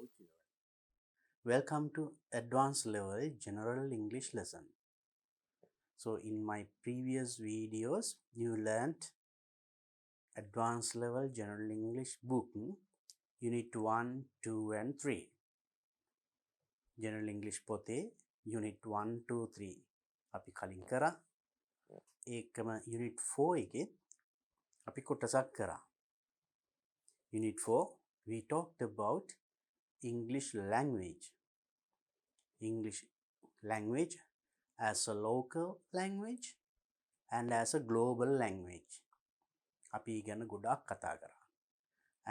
children. Welcome to Advanced Level General English lesson. So in my previous videos, you learned Advanced Level General English book, Unit 1, 2 and 3. General English පොතේ Unit 1, 2, 3 අපි කලින් කරා. ඒකම Unit 4 එකේ අපි කොටසක් කරා. Unit 4, we talked about English language. English language as a local language and as a global language. අපි ගැන ගොඩක් කතා කරා.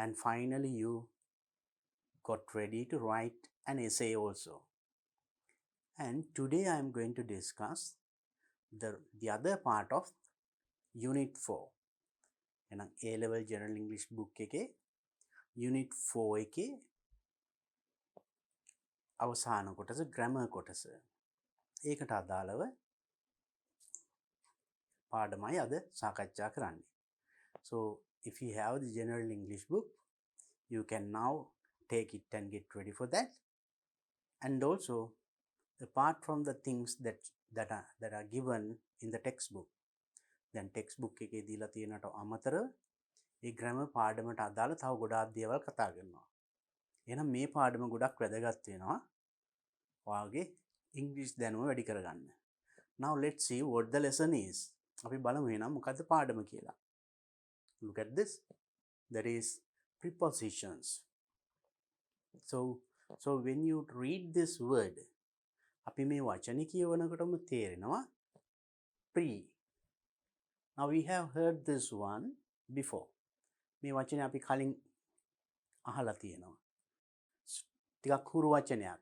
And finally you got ready to write an essay also. And today I am going to discuss the other part of Unit 4. එහෙනම් A-level General English book එකේ Unit 4 එකේ අවසාන කොටස grammar කොටස. ඒකට අදාළව පාඩමයි අද සාකච්ඡා කරන්නේ. So if you have the General English book, you can now take it and get ready for that. And also, apart from the things that are given in the textbook, then textbook එකේ දීලා තියෙනට අමතරව ඒ grammar පාඩමට අදාළ තව ගොඩාක් දේවල් කතා කරනවා. එහෙනම් මේ පාඩම ගොඩක් වැදගත් වෙනවා ඔයාගේ English දැනුම වැඩි කරගන්න. Now let's see what the lesson is. අපි බලමු එහෙනම් මොකද්ද පාඩම කියලා. Look at this. That is prepositions. So when you read this word, අපි මේ වචනේ කියවනකොටම තේරෙනවා pre. Now we have heard this one before. මේ වචනේ අපි කලින් අහලා තියෙනවා. ටිකක් හුරු වචනයක්.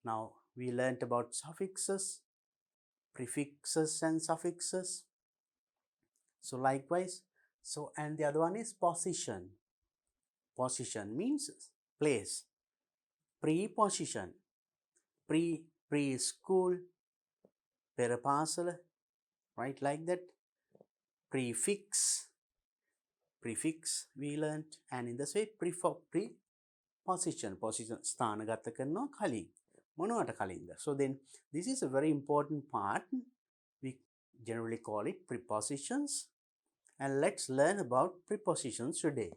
Now we learnt about suffixes, prefixes and suffixes. So likewise, and the other one is position. Position means place. Preposition. Preschool, perapasala, right, like that. Prefix we learnt, and in this way preposition ස්ථානගත කරනවා කලින් මොනවට කලින්ද. So then this is a very important part. We generally call it prepositions, and let's learn about prepositions today.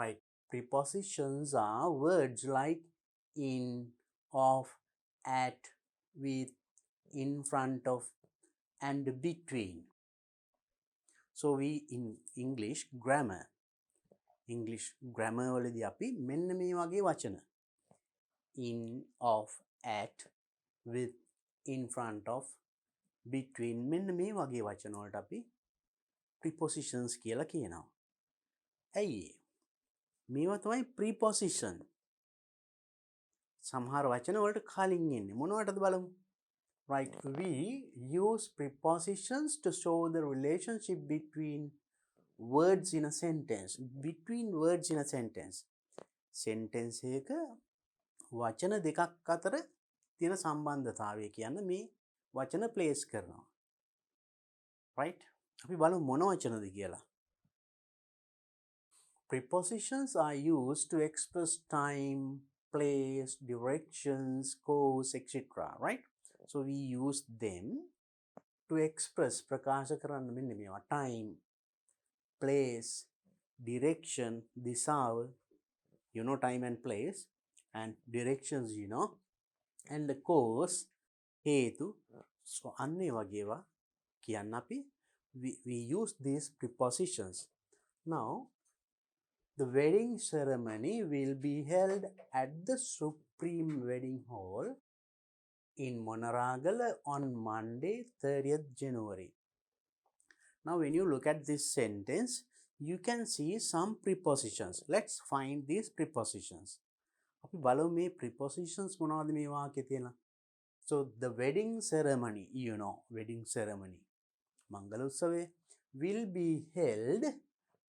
Right, prepositions are words like in, of, at, with, in front of and between. So we in English grammar වලදී අපි මෙන්න මේ වගේ වචන in, of, at, with, in front of, between මෙන්න මේ වගේ වචන වලට අපි prepositions කියලා කියනවා. ඇයි මේවා තමයි preposition. සමහර වචන වලට කලින් එන්නේ මොනවටද බලමු. Right, we use prepositions to show the relationship between words in a sentence. Between words in a sentence. Sentence එක වචන දෙකක් අතර තියෙන සම්බන්ධතාවය කියන්න මේ වචන place කරනවා. Right? අපි බලමු මොන වචනද කියලා. Prepositions are used to express time, place, directions, course, etc. Right? So we use them to express ප්‍රකාශ කරන්න මෙන්න මේවා time, place, direction, දිශාව, you know, time and place, and directions, you know, and the course, හේතු. So අන්නේ වගේවා කියන්න අපි we use these prepositions. Now the wedding ceremony will be held at the Supreme Wedding Hall in Monaragala on Monday, 30th January. Now when you look at this sentence, you can see some prepositions. Let's find these prepositions. අපි බලමු මේ prepositions මොනවද මේ වාක්‍යයේ තියෙන. So the wedding ceremony, you know, wedding ceremony, මංගල උත්සවය will be held,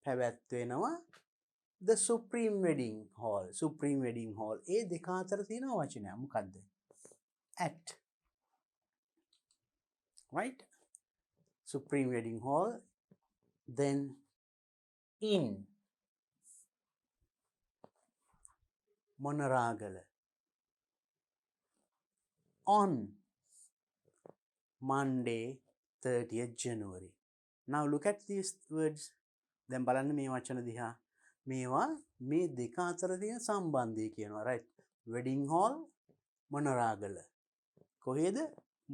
පැවැත්වෙනවා the Supreme Wedding Hall. Supreme Wedding Hall. ඒ දෙක අතර තියෙන වචනය මොකක්ද? At. Right? Supreme Wedding Hall. Then in. Monaragala. On Monday 30th January. Now look at these words. දැන් බලන්න මේ වචන දිහා. මේවා මේ දෙක අතර තියෙන සම්බන්ධය කියනවා, right? Wedding hall Monaragala. කොහෙද?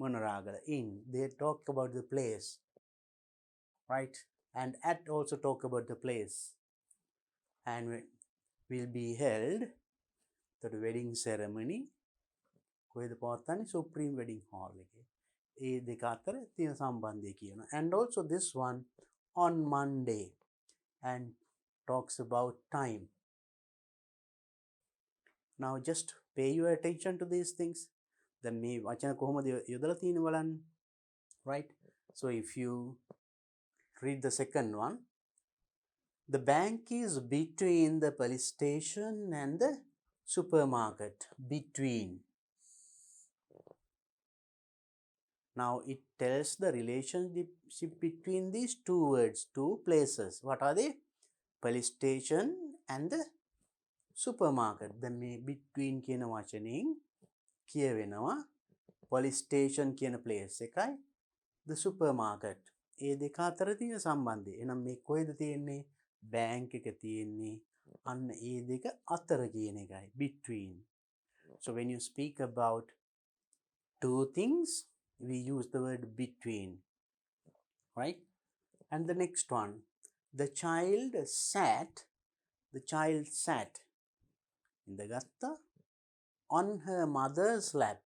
Monaragala. In. They talk about the place, right? And at also talk about the place. And will be held the wedding ceremony. කොහෙද පවත්වන්නේ? Supreme Wedding Hall එකේ. ඒ දෙක අතර තියෙන සම්බන්ධය කියනවා. And also this one on Monday and talks about time. Now just pay your attention to these things. දැන් මේ වචන කොහොමද යොදලා තියෙන්නේ බලන්න. Right? So if you read the second one, the bank is between the police station and the supermarket. Between. Now it tells the relationship between these two words, two places. What are they? Police station and the supermarket. The between කියන වචනෙන් කියවෙනවා police station කියන place එකයි the supermarket. ඒ දෙක අතර තියෙන සම්බන්ධය. එහෙනම් මේ කොහෙද තියෙන්නේ? bank එක තියෙන්නේ අන්න ඒ දෙක අතර කියන එකයි. Between. So when you speak about two things, we use the word between, right? And the next one, the child sat in the gatta on her mother's lap.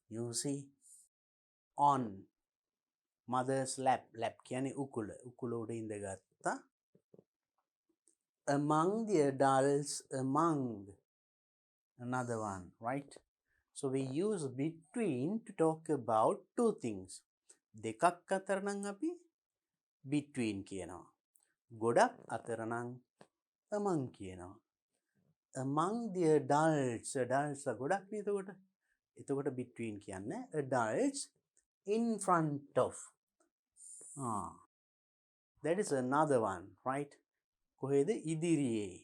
You see, on mother's lap. Lap කියන්නේ උකුල උඩ ඉඳගත්තා. Among the adults, among another one, right? So we use between to talk about two things. දෙකක් අතර නම් අපි between කියනවා. ගොඩක් අතර නම් among කියනවා. Among the adults ගොඩක් නේ එතකොට. එතකොට between කියන්නේ adults in front of. That is another one, right? කොහෙද? ඉදිරියේ.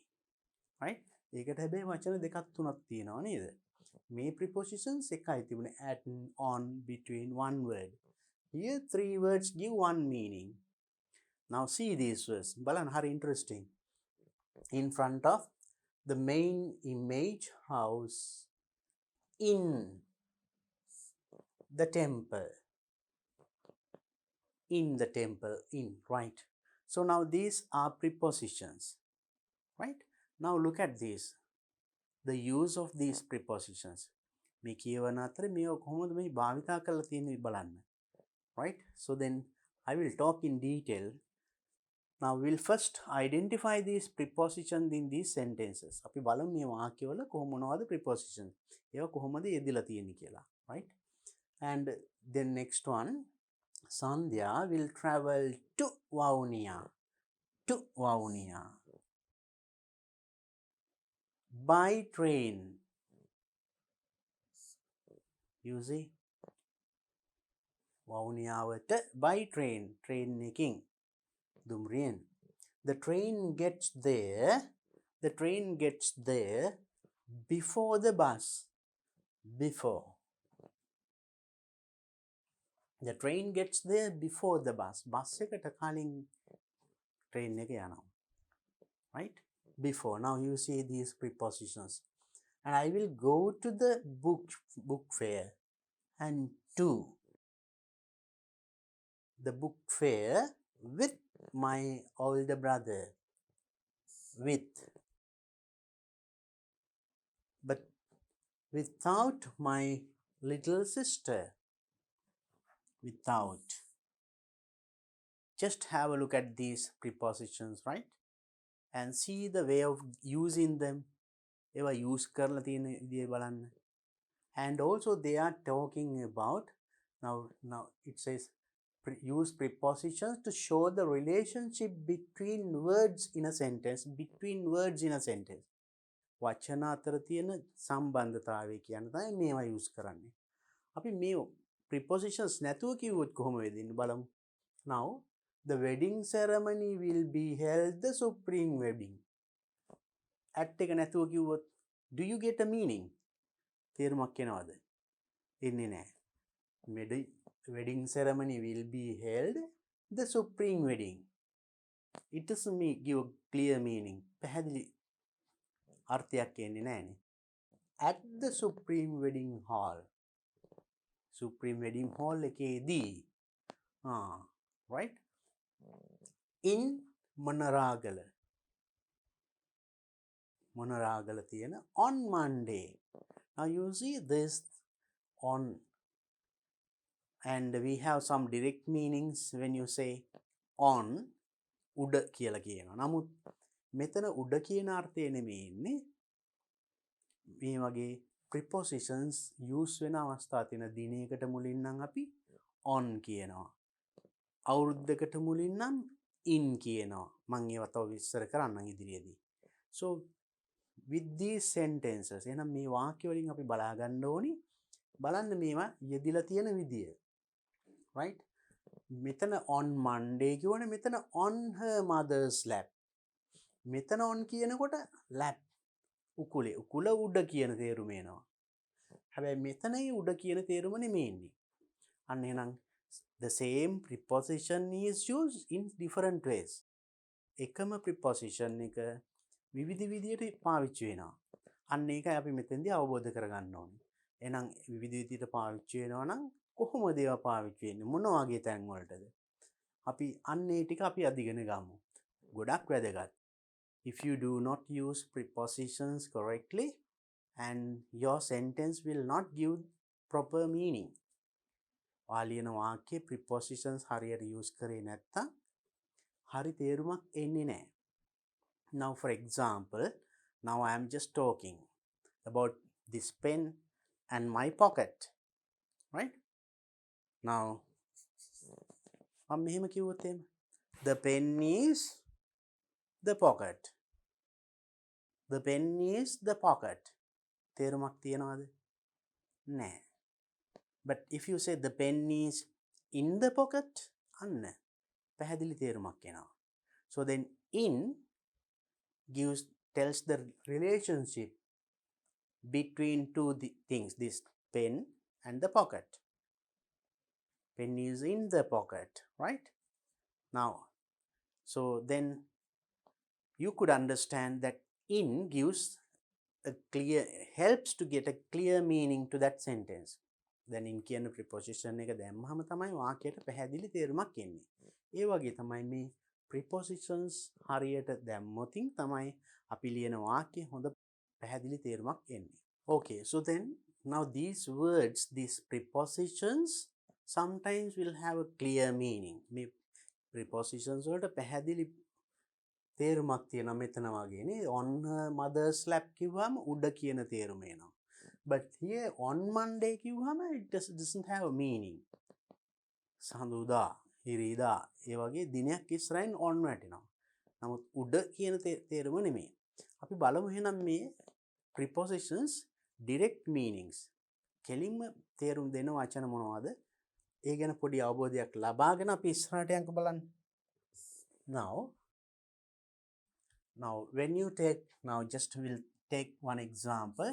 Right? ඒකට හැබැයි වචන දෙකක් තුනක් තියෙනවා නේද? මේ prepositions එකයි තිබුණේ at, on, between, one word. Here three words give one meaning. Now see these words. බලන්න හරි interesting. In front of the main image house, in the temple. In the temple, in, right? So now these are prepositions, right? Now look at this. The use of these prepositions. මේ කියවන අතර මේව කොහොමද මේ භාවිතා කරලා තියෙන්නේ බලන්න. Right? So then I will talk in detail. Now we'll first identify these prepositions in these sentences. අපි බලමු මේ වාක්‍යවල කොහොම මොනවද prepositions. ඒවා කොහොමද යෙදලා තියෙන්නේ කියලා. Right? And then next one, Sandhya will travel to Vavuniya. To Vavuniya. By train. You see? Vavuniyaවට by train. Train එකකින්. Dumriyen. The train gets there before the bus. Before. The train gets there before the bus. Bus එකට කලින් train එක යනවා. Right? Before. Now you see these prepositions. And I will go to the book fair. And to the book fair with my older brother. With. But without my little sister. Without. Just have a look at these prepositions, right? And see the way of using them. ඒවා use කරලා තියෙන විදිය බලන්න. And also they are talking about, now it says use prepositions to show the relationship between words in a sentence. Between words in a sentence. වචන අතර තියෙන සම්බන්ධතාවය කියන තමයි මේවා use කරන්නේ. අපි මේ prepositions නැතුව කිව්වොත් කොහොම වෙදින්නේ බලමු. Now the wedding ceremony will be held the supreme wedding. At එක නැතුව කිව්වොත් Do you get a meaning? තේරුමක් එනවද? එන්නේ නැහැ. Wedding ceremony will be held the supreme wedding. It doesn't give clear meaning. පැහැදිලි අර්ථයක් එන්නේ නැහැනේ. At the supreme wedding hall. Supreme wedding hall එකේදී. Right? In Manaragala. Manaragala තියෙන on Monday. Now you see this on, and we have some direct meanings when you say on උඩ කියලා කියනවා. නමුත් මෙතන උඩ කියන අර්ථය නෙමෙයි ඉන්නේ. මේ වගේ prepositions use වෙන අවස්ථා තියෙන දිනයකට මුලින් නම් අපි on කියනවා. අවුරුද්දකට මුලින් නම් in කියනවා. මම ඒව තව විස්තර කරන්නම් ඉදිරියේදී. So with these sentences, එහෙනම් මේ වාක්‍ය වලින් අපි බලා ගන්න ඕනි. බලන්න මේවා යෙදිලා තියෙන විදිය. Right? මෙතන on Monday කියවනේ මෙතන on her mother's lap. මෙතන on කියනකොට lap උකුලේ උකුල උඩ කියන තේරුම එනවා. හැබැයි මෙතනයි උඩ කියන තේරුම නෙමෙයි ඉන්නේ. අන්න එහෙනම් the same preposition is used in different ways. එකම preposition එක විවිධ විදියට පාවිච්චි වෙනවා. අන්න ඒකයි අපි මෙතෙන්දී අවබෝධ කරගන්න ඕනේ. එහෙනම් විවිධ විදියට පාවිච්චි වෙනවා නම් කොහොමද ඒවා පාවිච්චි වෙන්නේ? මොන වගේ තැන් වලටද? අපි අන්න ඒ ටික අපි අධිගන ගමු. ගොඩක් වැදගත්. If you do not use prepositions correctly, and your sentence will not give proper meaning. වාලියන වාක්‍යයේ prepositions හරියට use කරේ නැත්තම් හරි තේරුමක් එන්නේ නැහැ. Now for example, now I am just talking about this pen and my pocket. Right? Now මම මෙහෙම කිව්වොත් එහෙම the pen is the pocket. The pen is the pocket. තේරුමක් තියනවද? නැහැ. But if you say the pen is in the pocket, අන්න පැහැදිලි තේරුමක් එනවා. So then in tells the relationship between two things, this pen and the pocket. Pen is in the pocket, right? Now, so then you could understand that in helps to get a clear meaning to that sentence. Then in කියන preposition එක දැම්මම තමයි වාක්‍යයට පැහැදිලි තේරුමක් එන්නේ. ඒ වගේ තමයි මේ prepositions හරියට දැම්මොතින් තමයි අපි ලියන වාක්‍යය හොඳ පැහැදිලි තේරුමක් එන්නේ. Okay, so then now these words, these prepositions sometimes will have a clear meaning. මේ prepositions වලට පැහැදිලි තේරුමක් තියෙනවා මෙතන වගේනේ. On her mother's lap කිව්වම උඩ කියන තේරුම එනවා. But here on Monday කිව්වම it doesn't have a meaning. සඳුදා, ඉරිදා ඒ වගේ දිනයක් ඉස්සරහින් on වැටෙනවා. නමුත් උඩ කියන තේරුම නෙමෙයි. අපි බලමු එහෙනම් මේ prepositions direct meanings. කෙලින්ම තේරුම් දෙන වචන මොනවද? ඒ ගැන පොඩි අවබෝධයක් ලබාගෙන අපි ඉස්සරහට යන්න බලන්න. Now when you take, now just we'll take one example,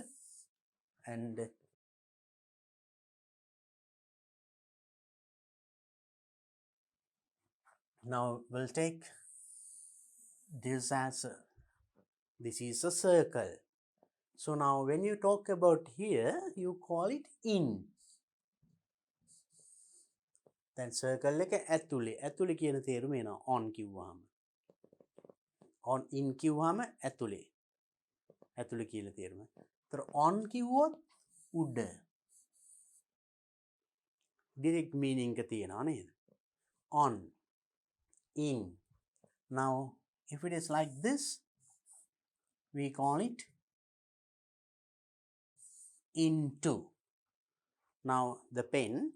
and now we'll take this as this is a circle. So now when you talk about here, you call it in. Then circle එක ඇතුලේ කියන තේරුම එනවා on කිව්වහම. On in කිව්වහම ඇතුලේ කියලා තේරුම. ඒතර on කිව්වොත් උඩ. direct meaning එක තියෙනවා නේද? On, in. Now if it is like this, we call it into. Now the pen,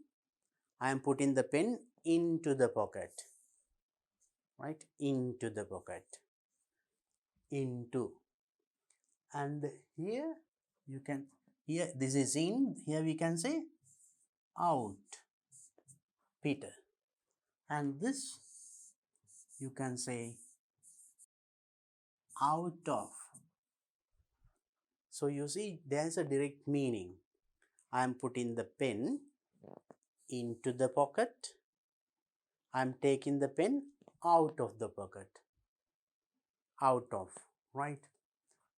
I am putting the pen into the pocket. Right? Into the pocket. Into. And here you can, here this is in, here we can say out. Peter. And this you can say out of. So you see there's a direct meaning. I am putting the pen into the pocket. I am taking the pen out of the pocket. Out of, right?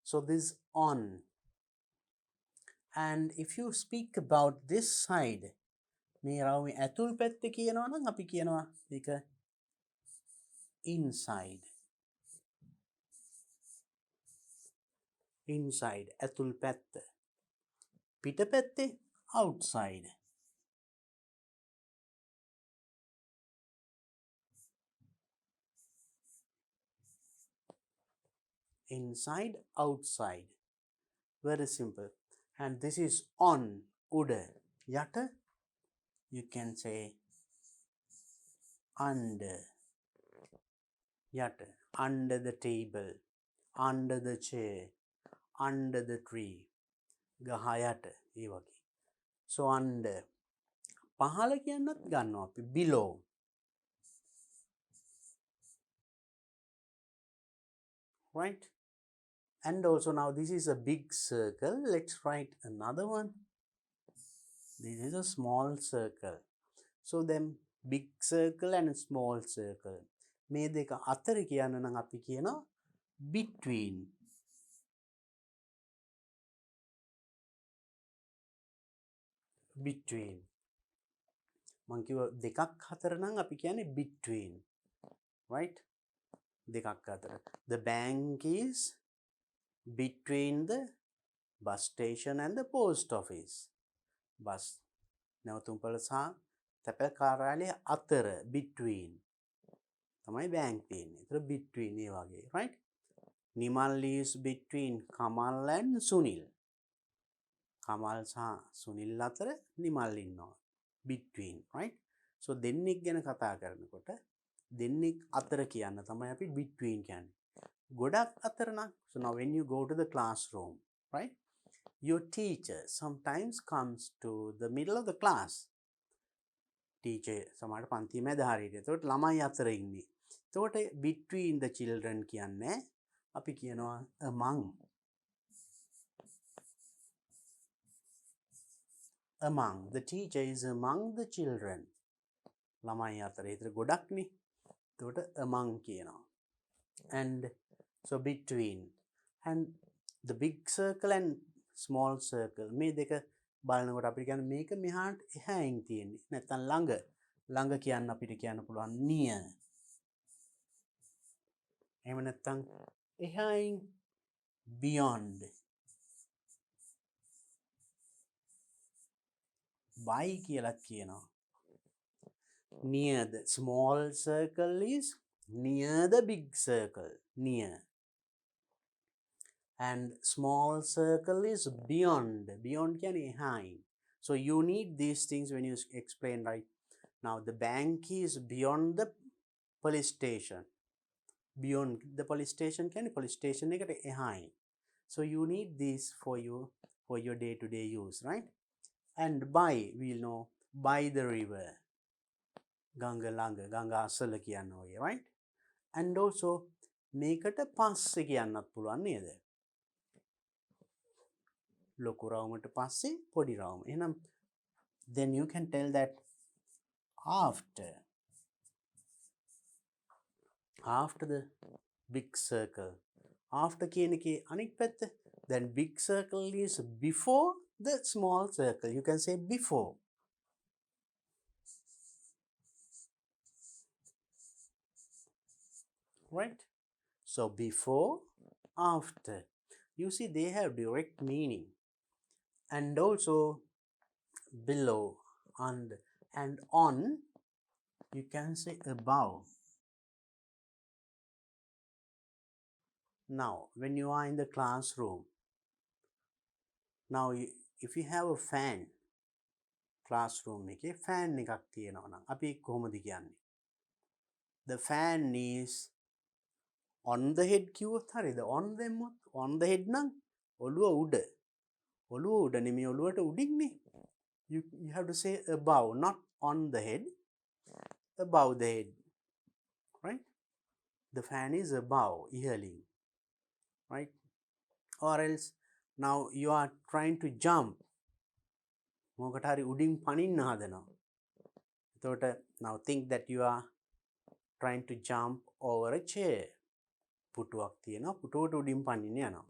So this on. And if you speak about this side, මේ රවුමේ ඇතුල් පැත්ත කියනවා නම් අපි කියනවා ඒක inside. Inside ඇතුල් පැත්ත. පිට පැත්තේ outside. Inside, outside. Very simple. And this is on, උඩ. යට, you can say under. යට, under the table, under the chair, under the tree. ගහ යට, ඒ වගේ. So under. පහළ කියන්නත් ගන්නවා අපි below. Right? And also now this is a big circle. Let's write another one. This is a small circle. So then big circle and small circle. මේ දෙක අතර කියන්න නම් අපි කියනවා between. Between. මං කිව්වා දෙකක් අතර නම් අපි කියන්නේ between. Right? දෙකක් අතර. The bank is between the bus station and the post office. Bus නැවතුම්පළ සහ තැපැල් කාර්යාලය අතර between. තමයි bank තියෙන්නේ. ඒතර between ඒ වගේ, right? Nimal is between Kamal and Sunil. Kamal සහ Sunil අතර නිමල් ඉන්නවා. Between, right? So දෙන්නෙක් ගැන කතා කරනකොට දෙන්නෙක් අතර කියන්න තමයි අපි between කියන්නේ. ගොඩක් අතර නම්. So now when you go to the classroom, right? Your teacher sometimes comes to the middle of the class. Teacher සමහරට පන්ති මැද හරියට. එතකොට ළමයි අතර ඉන්නේ. එතකොට between the children කියන්නේ අපි කියනවා among. Among. The teacher is among the children. ළමයි අතර. ඒතර ගොඩක්නේ. එතකොට among කියනවා. And so between. And the big circle and small circle. මේ දෙක බලනකොට අපිට කියන්නේ මේක මෙහාට එහායින් තියෙන්නේ. නැත්තම් ළඟ. ළඟ කියන්න අපිට කියන්න පුළුවන් near. එහෙම නැත්තම් එහායින් beyond. by කියලා කියනවා. Near the small circle is near the big circle. Near. And small circle is beyond. Beyond can behind. So you need these things when you explain, right? Now the bank is beyond the police station. Beyond the police station can police station behind. So you need this for your day-to-day use, right? And by, we'll know by the river. Ganga langa, Ganga asala කියන්න ඔය, right? And also මේකට පස්සේ කියන්නත් පුළුවන් නේද? ලොකු රවුමට පස්සේ පොඩි රවුම. එහෙනම් then you can tell that after the big circle. After කියන එකේ අනිත් පැත්ත. Then big circle is before the small circle. You can say before. Right? So before, after. You see they have direct meaning. And also below, under, and on, you can say above. Now when you are in the classroom, now if you have a fan, classroom එකේ fan එකක් තියෙනවා නම් අපි කොහොමද කියන්නේ? The fan is on the head කිව්වොත් හරියද? on දැම්මොත් on the head නම් ඔළුව උඩ. ඔළුව උඩ නෙමෙයි ඔළුවට උඩින්නේ. You have to say above, not on the head, above the head. Right? The fan is above, ඉහළින්. Right? Or else Now you are trying to jump. මොකට හරි උඩින් පනින්න හදනවා. එතකොට now think that you are trying to jump over a chair. පුටුවක් තියෙනවා. පුටුවට උඩින් පනින්න යනවා.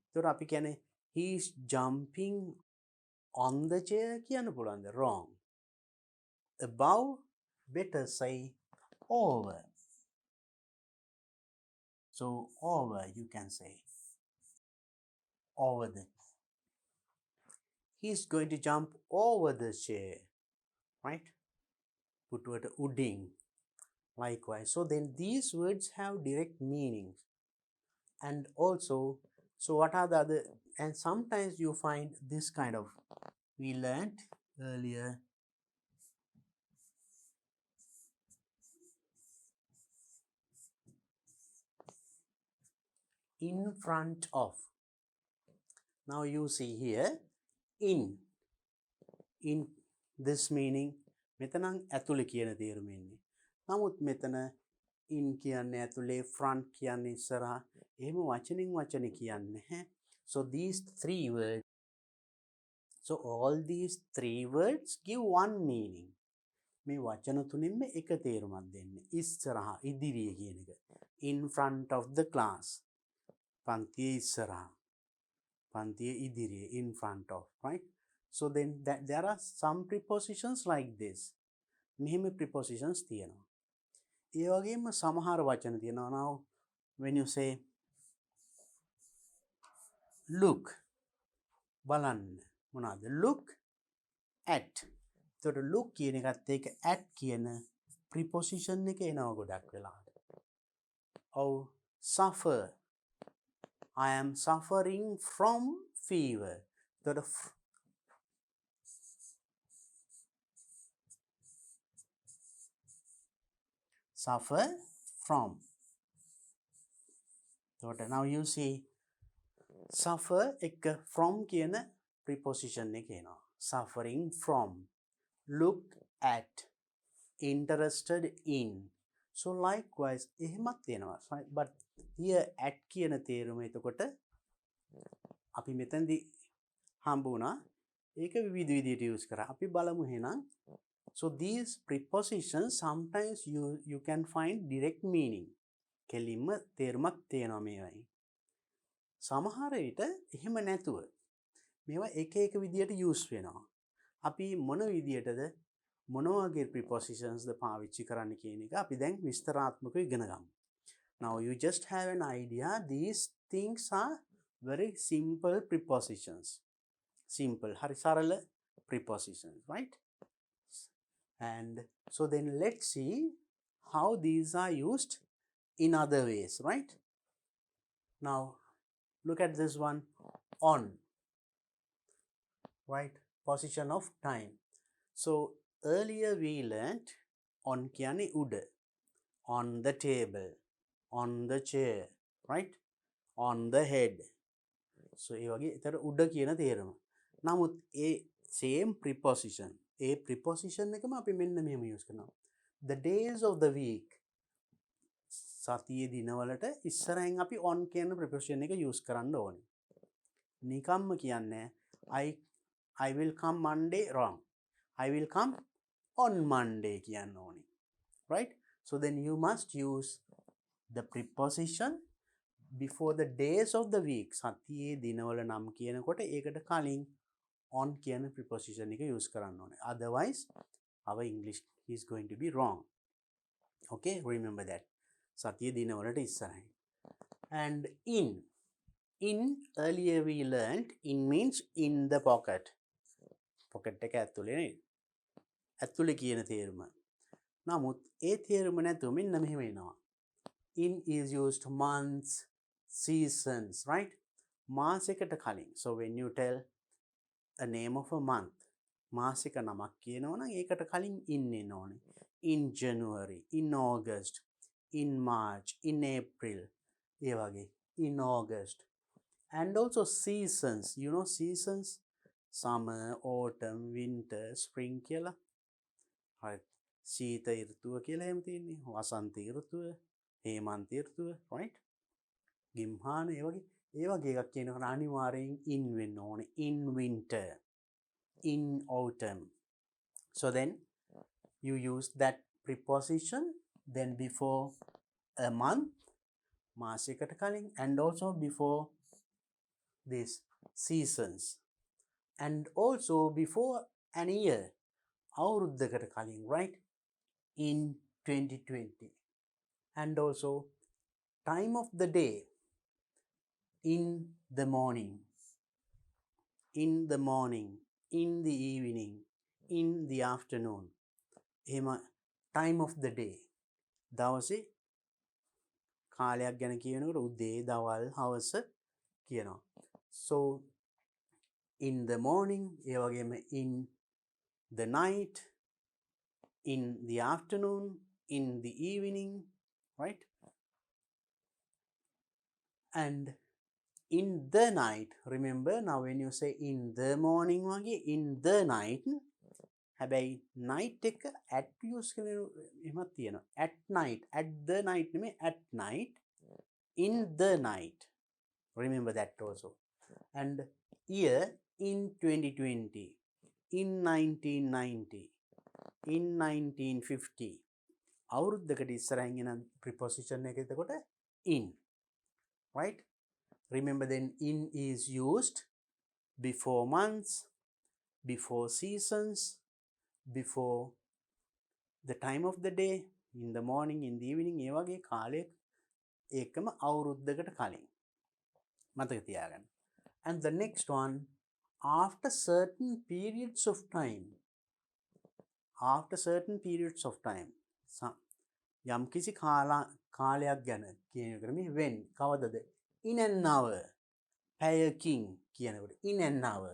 එතකොට අපි කියන්නේ he is jumping on the chair කියන්න පුළුවන්ද? Wrong. Above, better say over. So over you can say. Over the. He is going to jump over the chair. Right? පුටුවට උඩින්. Likewise. So then these words have direct meanings. And also, so what are the other, and sometimes you find this kind of, we learned earlier, in front of. Now you see here, in this meaning, මෙතනං ඇතුළේ කියන තේරුම එන්නේ. නමුත් මෙතන in කියන්නේ ඇතුළේ, front කියන්නේ ඉස්සරහා. එහෙම වචනින් වචන කියන්නේ නැහැ. So these three words, so all these three words give one meaning. මේ වචන තුනින්ම එක තේරුමක් දෙන්නේ. ඉස්සරහා, ඉදිරිය කියන එක. In front of the class. පන්තියේ ඉස්සරහා. පන්තියේ ඉදිරිය, in front of, right? So then there are some prepositions like this. මෙහෙම prepositions තියෙනවා. ඒ වගේම සමහර වචන තියෙනවා. Now when you say look, බලන්න මොනවාද? Look at. එතකොට look කියන එකත් ඒක at කියන preposition එක එනවා ගොඩක් වෙලාවට. ඔව්, suffer. I am suffering from fever. එතකොට suffer from. Now you see suffer එක from කියන preposition එක එනවා. Suffering from. Look at. Interested in. So likewise එහෙමත් එනවා. But here at කියන තේරුම එතකොට අපි මෙතනදී හම්බ වුණා. ඒක විවිධ විදිහට use කරා. අපි බලමු එහෙනම්. So these prepositions sometimes you can find direct meaning. කෙලින්ම තේරුමක් තියෙනවා මේවයි. සමහර විට එහෙම නැතුව මේවා එක එක විදිහට use වෙනවා. අපි මොන විදිහටද මොන වගේ prepositions ද පාවිච්චි කරන්න කියන එක අපි දැන් විස්තරාත්මකව ඉගෙන ගමු. Now you just have an idea. These things are very simple prepositions. Simple, hari sarala prepositions, right? And so then let's see how these are used in other ways, right? Now look at this one, on, right? Position of time. So earlier we learnt on කියන්නේ උඩ, on the table, on the chair, right? On the head. So ඒ වගේ එතන උඩ කියන තේරුම. නමුත් ඒ same preposition, ඒ preposition එකම අපි මෙන්න මෙහෙම use කරනවා. The days of the week. සතියේ දිනවලට ඉස්සරහින් අපි on කියන preposition එක use කරන්න ඕනේ. නිකම්ම කියන්නේ I will come Monday, wrong. I will come on Monday කියන්න ඕනේ. Right? So then you must use the preposition before the days of the week. සතියේ දිනවල නම් කියනකොට ඒකට කලින් on කියන preposition එක use කරන්න ඕනේ. Otherwise our English is going to be wrong. Okay, remember that. සතියේ දිනවලට ඉස්සරහින්. And in earlier we learned in means in the pocket. Pocket එක ඇතුලේ නේද? ඇතුලේ කියන තේරුම. නමුත් ඒ තේරුම නැතුව මෙන්න මෙහෙම එනවා. In is used months, seasons, right? මාසයකට කලින්. So when you tell a name of a month, මාසික නමක් කියනවා නම් ඒකට කලින් in එන්න ඕනේ. In January, in August, in March, in April. ඒ වගේ in August. And also seasons. You know seasons? Summer, autumn, winter, spring කියලා. Right. සීත ඍතුව කියලා එහෙම තියෙන්නේ. වසන්ත ඍතුව, හේමන්ත ඍතුව, right? ගිම්හාන ඒ වගේ ඒ වගේ එකක් කියනකොට අනිවාර්යෙන් in වෙන්න ඕනේ. In winter, in autumn. So then you use that preposition then before a month, මාසයකට කලින්, and also before these seasons, and also before an year, අවුරුද්දකට කලින්, right? In 2020. And also time of the day, in the morning, in the morning, in the evening, in the afternoon. එහෙම time of the day, දවසේ කාලයක් ගැන කියනකොට උදේ, දවල්, හවස කියනවා. So in the morning, ඒ වගේම in the night, in the afternoon, in the evening, right? And in the night, remember now when you say in the morning වගේ in the night, හැබැයි night එක at use කරන එහෙමත් තියෙනවා. At night, at the night නෙමෙයි, at night, in the night. Remember that also. And year, in 2020, in 1990, in 1950. අවුරුද්දකට ඉස්සරහින් එන preposition එක එතකොට in, right? Remember then in is used before months, before seasons, before the time of the day, in the morning, in the evening, ඒ වගේ කාලය ඒකම අවුරුද්දකට කලින්. මතක තියාගන්න. And the next one, after certain periods of time. After certain periods of time. යම් කිසි කාලයක් ගැන කියනකොට මේ when කවදද? In an hour. පැයකින් කියනකොට in an hour.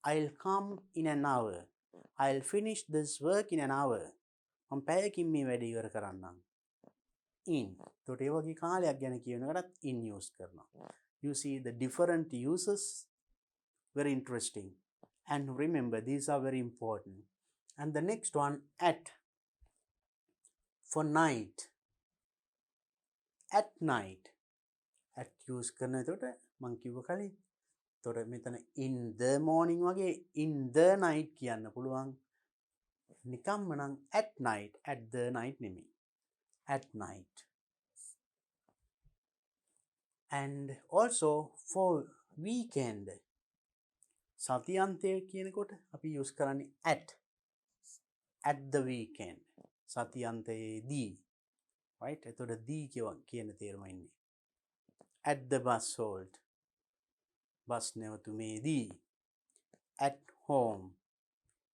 I'll come in an hour. I'll finish this work in an hour. මම පැයකින් මේ වැඩ ඉවර කරන්නම්. In. එතකොට ඒ වගේ කාලයක් ගැන කියනකොටත් in use කරනවා. You see the different uses, very interesting. And remember, these are very important. And the next one, at. For night. At night. At use කරන එතකොට මං කිව්ව කලින්. එතකොට මෙතන in the morning වගේ in the night කියන්න පුළුවන්. නිකම්ම නම් at night, at the night නෙමෙයි. At night. And also for weekend. සතියන්තය කියනකොට අපි use කරන්නේ at the weekend. සතියන්තයේදී. Right? එතකොට දී කියන තේරුම ඉන්නේ. At the bus halt. Bus නැවතුමේදී. At home.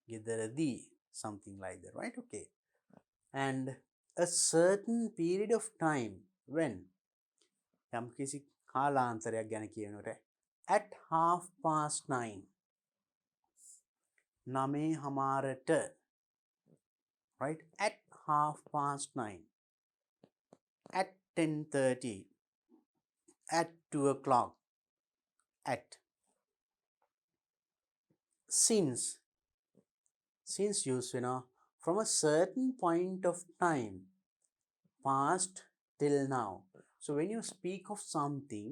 ගෙදරදී. Something like that. Right? Okay. And a certain period of time when යම් කිසි කාලාන්තරයක් ගැන කියනකොට at 9:30. 9:00ට. Right? At 9:30. At 10:30. At 2 o'clock. At. Since used, from a certain point of time, past till now. So when you speak of something,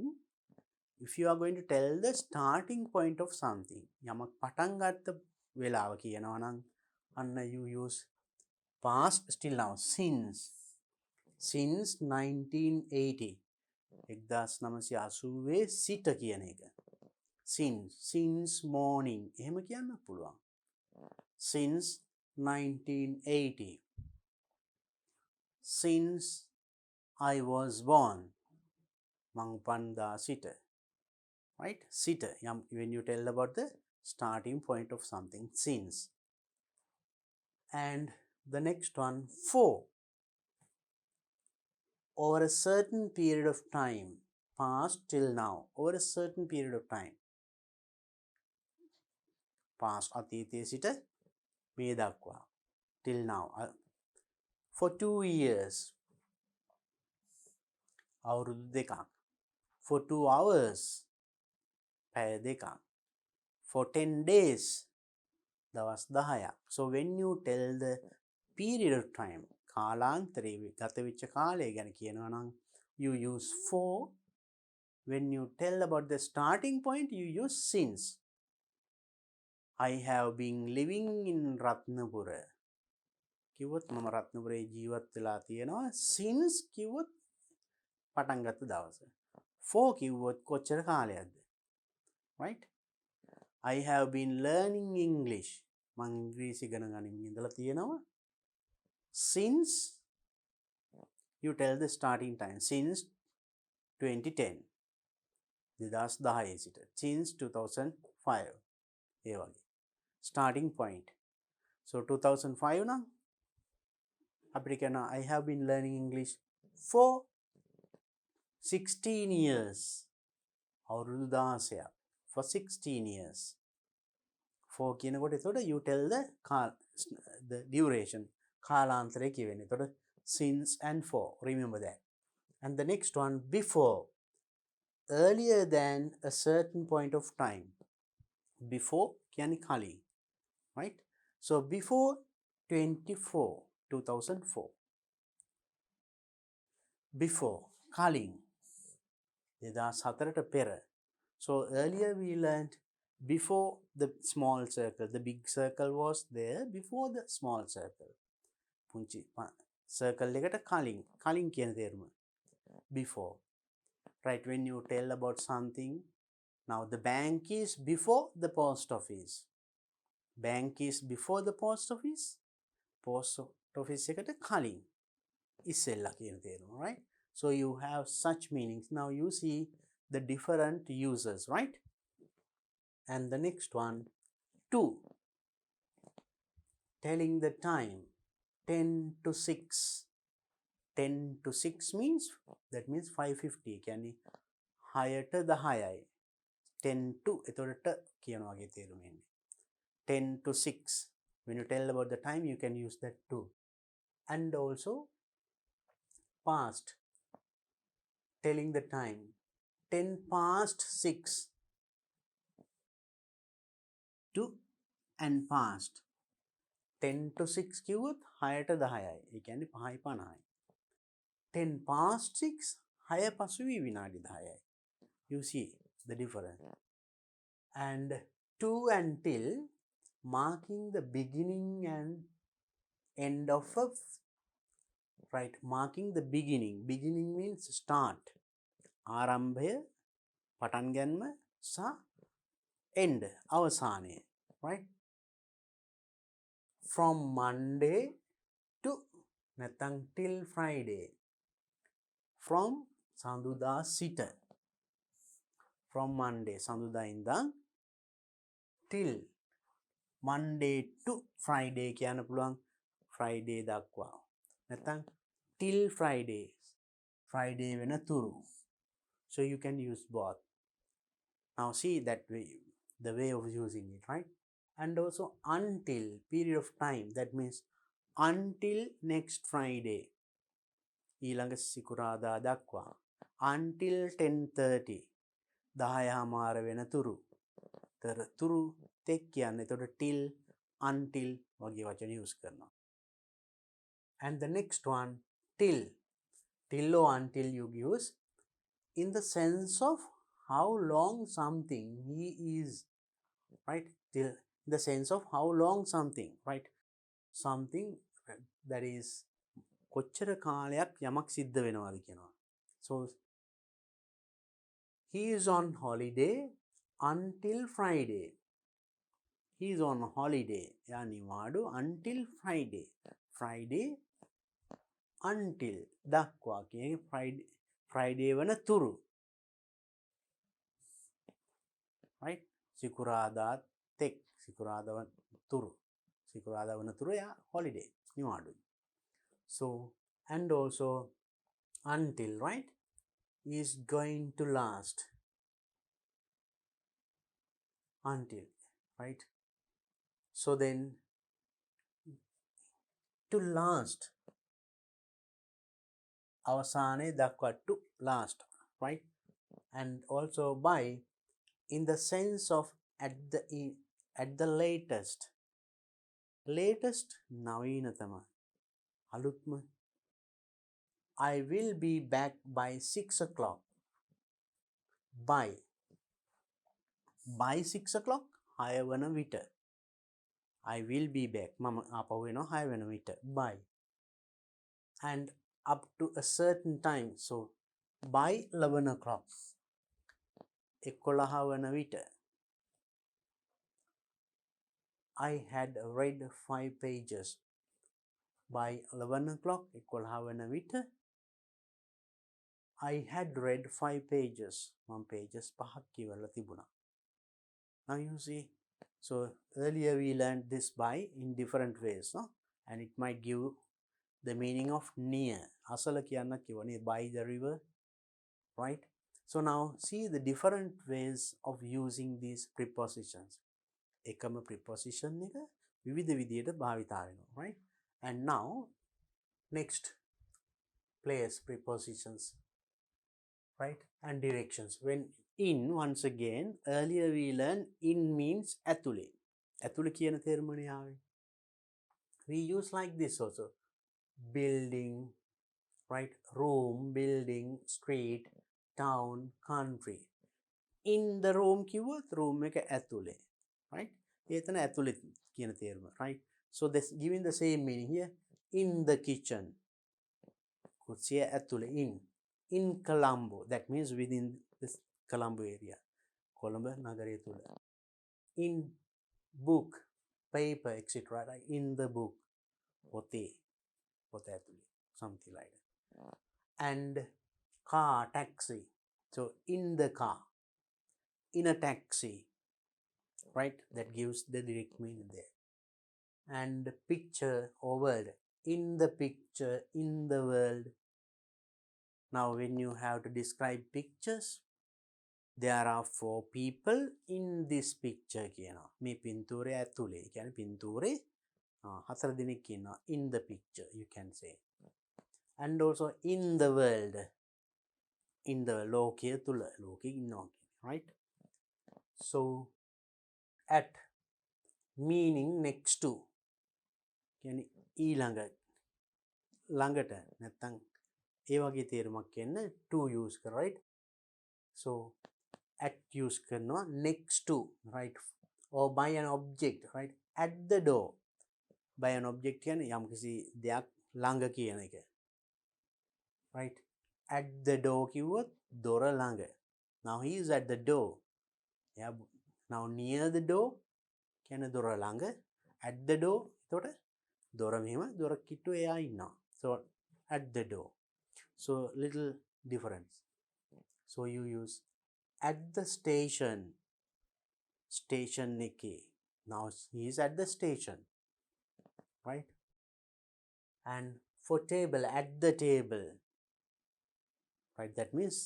if you are going to tell the starting point of something, යමක් පටන් ගත්ත වෙලාව කියනවා නම් අන්න you use past still now. Since 1980. 1980 සිට කියන එක. Since morning. එහෙම කියන්න පුළුවන්. Since 1980. Since I was born. මං උපන්දා සිට. Right? සිට. When you tell about the starting point of something. Since. And the next one, for. Over a certain period of time. Past till now. Over a certain period of time. Past අතීතයේ සිට මේ දක්වා. Till now. For 2 years. අවුරුදු දෙකක්. For 2 hours. පැය දෙකක්. For 10 days. දවස් 10ක්. So when you tell the period of time, කාලාන්තරයේ ගත වෙච්ච කාලය ගැන කියනවා නම් you use for when you tell about the starting point, you use since. I have been living in Ratnapura. කිව්වොත් මම රත්නපුරේ ජීවත් වෙලා තියෙනවා since කිව්වොත් පටන් ගත්ත දවස. for කිව්වොත් කොච්චර කාලයක්ද? right? I have been learning English. මම ඉංග්‍රීසි ඉගෙන ගනිමින් ඉඳලා තියෙනවා. Since you tell the starting time. Since 2010. 2010 සිට. Since 2005. ඒ වගේ. Starting point. So 2005 නම් අපිට කියනවා I have been learning English for 16 years. අවුරුදු 16ක්. For 16 years. For කියනකොට එතකොට you tell the duration. කාලාන්තරය කියවෙන්නේ. එතකොට since and for. Remember that. And the next one, before. Earlier than a certain point of time. Before කියන්නේ කලින්. Right? So before 2004. Before කලින් 2004ට පෙර. So earlier we learned before the small circle. The big circle was there before the small circle. පුංචි circle එකට කලින් කියන තේරුම. Before. Right, when you tell about something, now the bank is before the post office. Bank is before the post office. Post office එකට කලින් ඉස්සෙල්ලා කියන තේරුම, right? So you have such meanings. Now you see the different uses, right? And the next one, to. Telling the time, 10 to 6. 10 to 6 means, that means 5:50. කියන්නේ 6ට 10යි. 10 to එතකොට කියන වගේ තේරුම එන්නේ. 10 to 6. When you tell about the time, you can use that too. And also past. Telling the time. 10 past 6. To and past. 10 to 6 කිව්වොත් 6ට 10යි. ඒ කියන්නේ 5:50යි. 10 past 6, 6 පසුවී විනාඩි 10යි. You see the difference. And to until, marking the beginning and end of a, right, marking the beginning. Beginning means start. ආරම්භය, පටන් ගැනීම සහ end, අවසානය. Right? From Monday to නැත්නම් till Friday. From සඳුදා සිට. From Monday සඳුදා ඉඳන් till Monday to Friday කියන්න පුළුවන්. Friday දක්වා. නැත්නම් till Friday. Friday වෙනතුරු. So you can use both. Now see that way, the way of using it, right? And also until, period of time. That means until next Friday. ඊළඟ සිකුරාදා දක්වා. Until 10:30. 10:00 වෙනතුරු. තුරු තෙක් කියන්නේ. එතකොට till, until වගේ වචන use කරනවා. And the next one, till. Till or until you use in the sense of how long something he is, right? Till, in the sense of how long something, right? Something that is කොච්චර කාලයක් යමක් සිද්ධ වෙනවද කියනවා. So he is on holiday until Friday. He is on holiday. එයා නිවාඩු until Friday. Friday until දක්වා කියන්නේ Friday වන තුරු. Right? සිකුරාදා තෙක්. සිකුරාදා වන තුරු. සිකුරාදා වන තුරු එයා holiday. නිවාඩුයි. So, and also until, right, is going to last. Until, right? So then, to last. අවසානයේ දක්වා, to last, right? And also by, in the sense of at the latest. Latest නවීනතම. අලුත්ම. I will be back by 6 o'clock. by 6 o'clock 6 වන විට I will be back මම ආපහු එනවා 6 වෙන විට by and up to a certain time so by 11 o'clock 11 වන විට I had read 5 pages by 11 o'clock 11 වන විට I had read 5 pages මම pages 5ක් කියවලා තිබුණා. Now you see, so earlier we learned this by in different ways, no? And it might give the meaning of near. Asala kiyanna kiwane by the river, right? So now see the different ways of using these prepositions. Ekama preposition එක විවිධ විදියට භාවිතා වෙනවා, right? And now next place prepositions, right? And directions. When in, once again, earlier we learned in means ඇතුලේ. ඇතුලේ කියන තේරුමනේ ආවේ. We use like this also. Building, right? Room, building, street, town, country. In the room කිව්වොත් room එක ඇතුලේ, right? එතන ඇතුලේ කියන තේරුම, right? So this giving the same meaning here. In the kitchen. කුස්සිය ඇතුලේ in Colombo, that means within this Colombo area, Colombo නගරය තුල. In book, paper, etc. Right? In the book, පොතේ ඇතුලේ, something like that. And car, taxi, so in the car, in a taxi, right? That gives the direct meaning there. And picture or world, in the picture, in the world. Now when you have to describe pictures, there are 4 people in this picture කියනවා. මේ පින්තූරය ඇතුලේ. කියන්නේ පින්තූරේ 4 දෙනෙක් ඉන්නවා in the picture, you can say. And also in the world. In the ලෝකයේ තුල. ලෝකෙ ඉන්නවා, right? So at meaning next to. කියන්නේ ඊළඟ ළඟට නැත්තම් ඒ වගේ තේරුමක් එන්න to use කර, right? So at use කරනවා next to, right? Or by an object, right? At the door. By an object කියන්නේ යම්කිසි දෙයක් ළඟ කියන එක, right? At the door කිව්වොත් දොර ළඟ. Now he is at the door. Yeah. Now near the door කියන්නේ දොර ළඟ. At the door එතකොට දොර මෙහෙම දොර කිට්ටු එයා ඉන්නවා. So at the door. So little difference. So you use at the station. Station එකේ. Now he is at the station, right? And for table, at the table, right? That means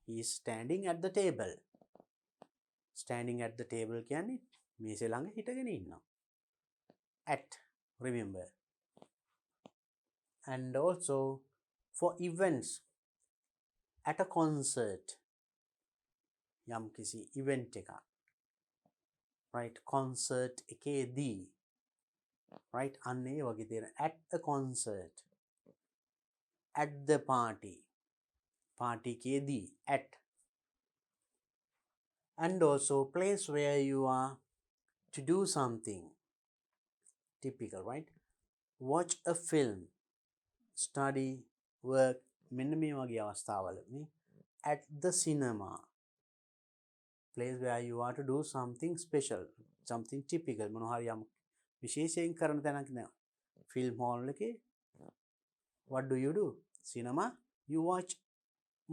he is standing at the table. Standing at the table කියන්නේ මේසෙ ළඟ හිටගෙන ඉන්නවා. At, remember. And also for events, at a concert, යම්කිසි event එකක්, right? Concert එකේදී, right? අන්න ඒ වගේ තියෙන at a concert, at the party, party එකේදී, at. And also place where you are to do something, typical, right? Watch a film, study, work, මෙන්න මේ වගේ අවස්ථාවලදී at the cinema, place where you are to do something special, something typical, මොනවා හරි යම් විශේෂයෙන් කරන තැනක් නෑ. film hall එකේ what do? Cinema, you watch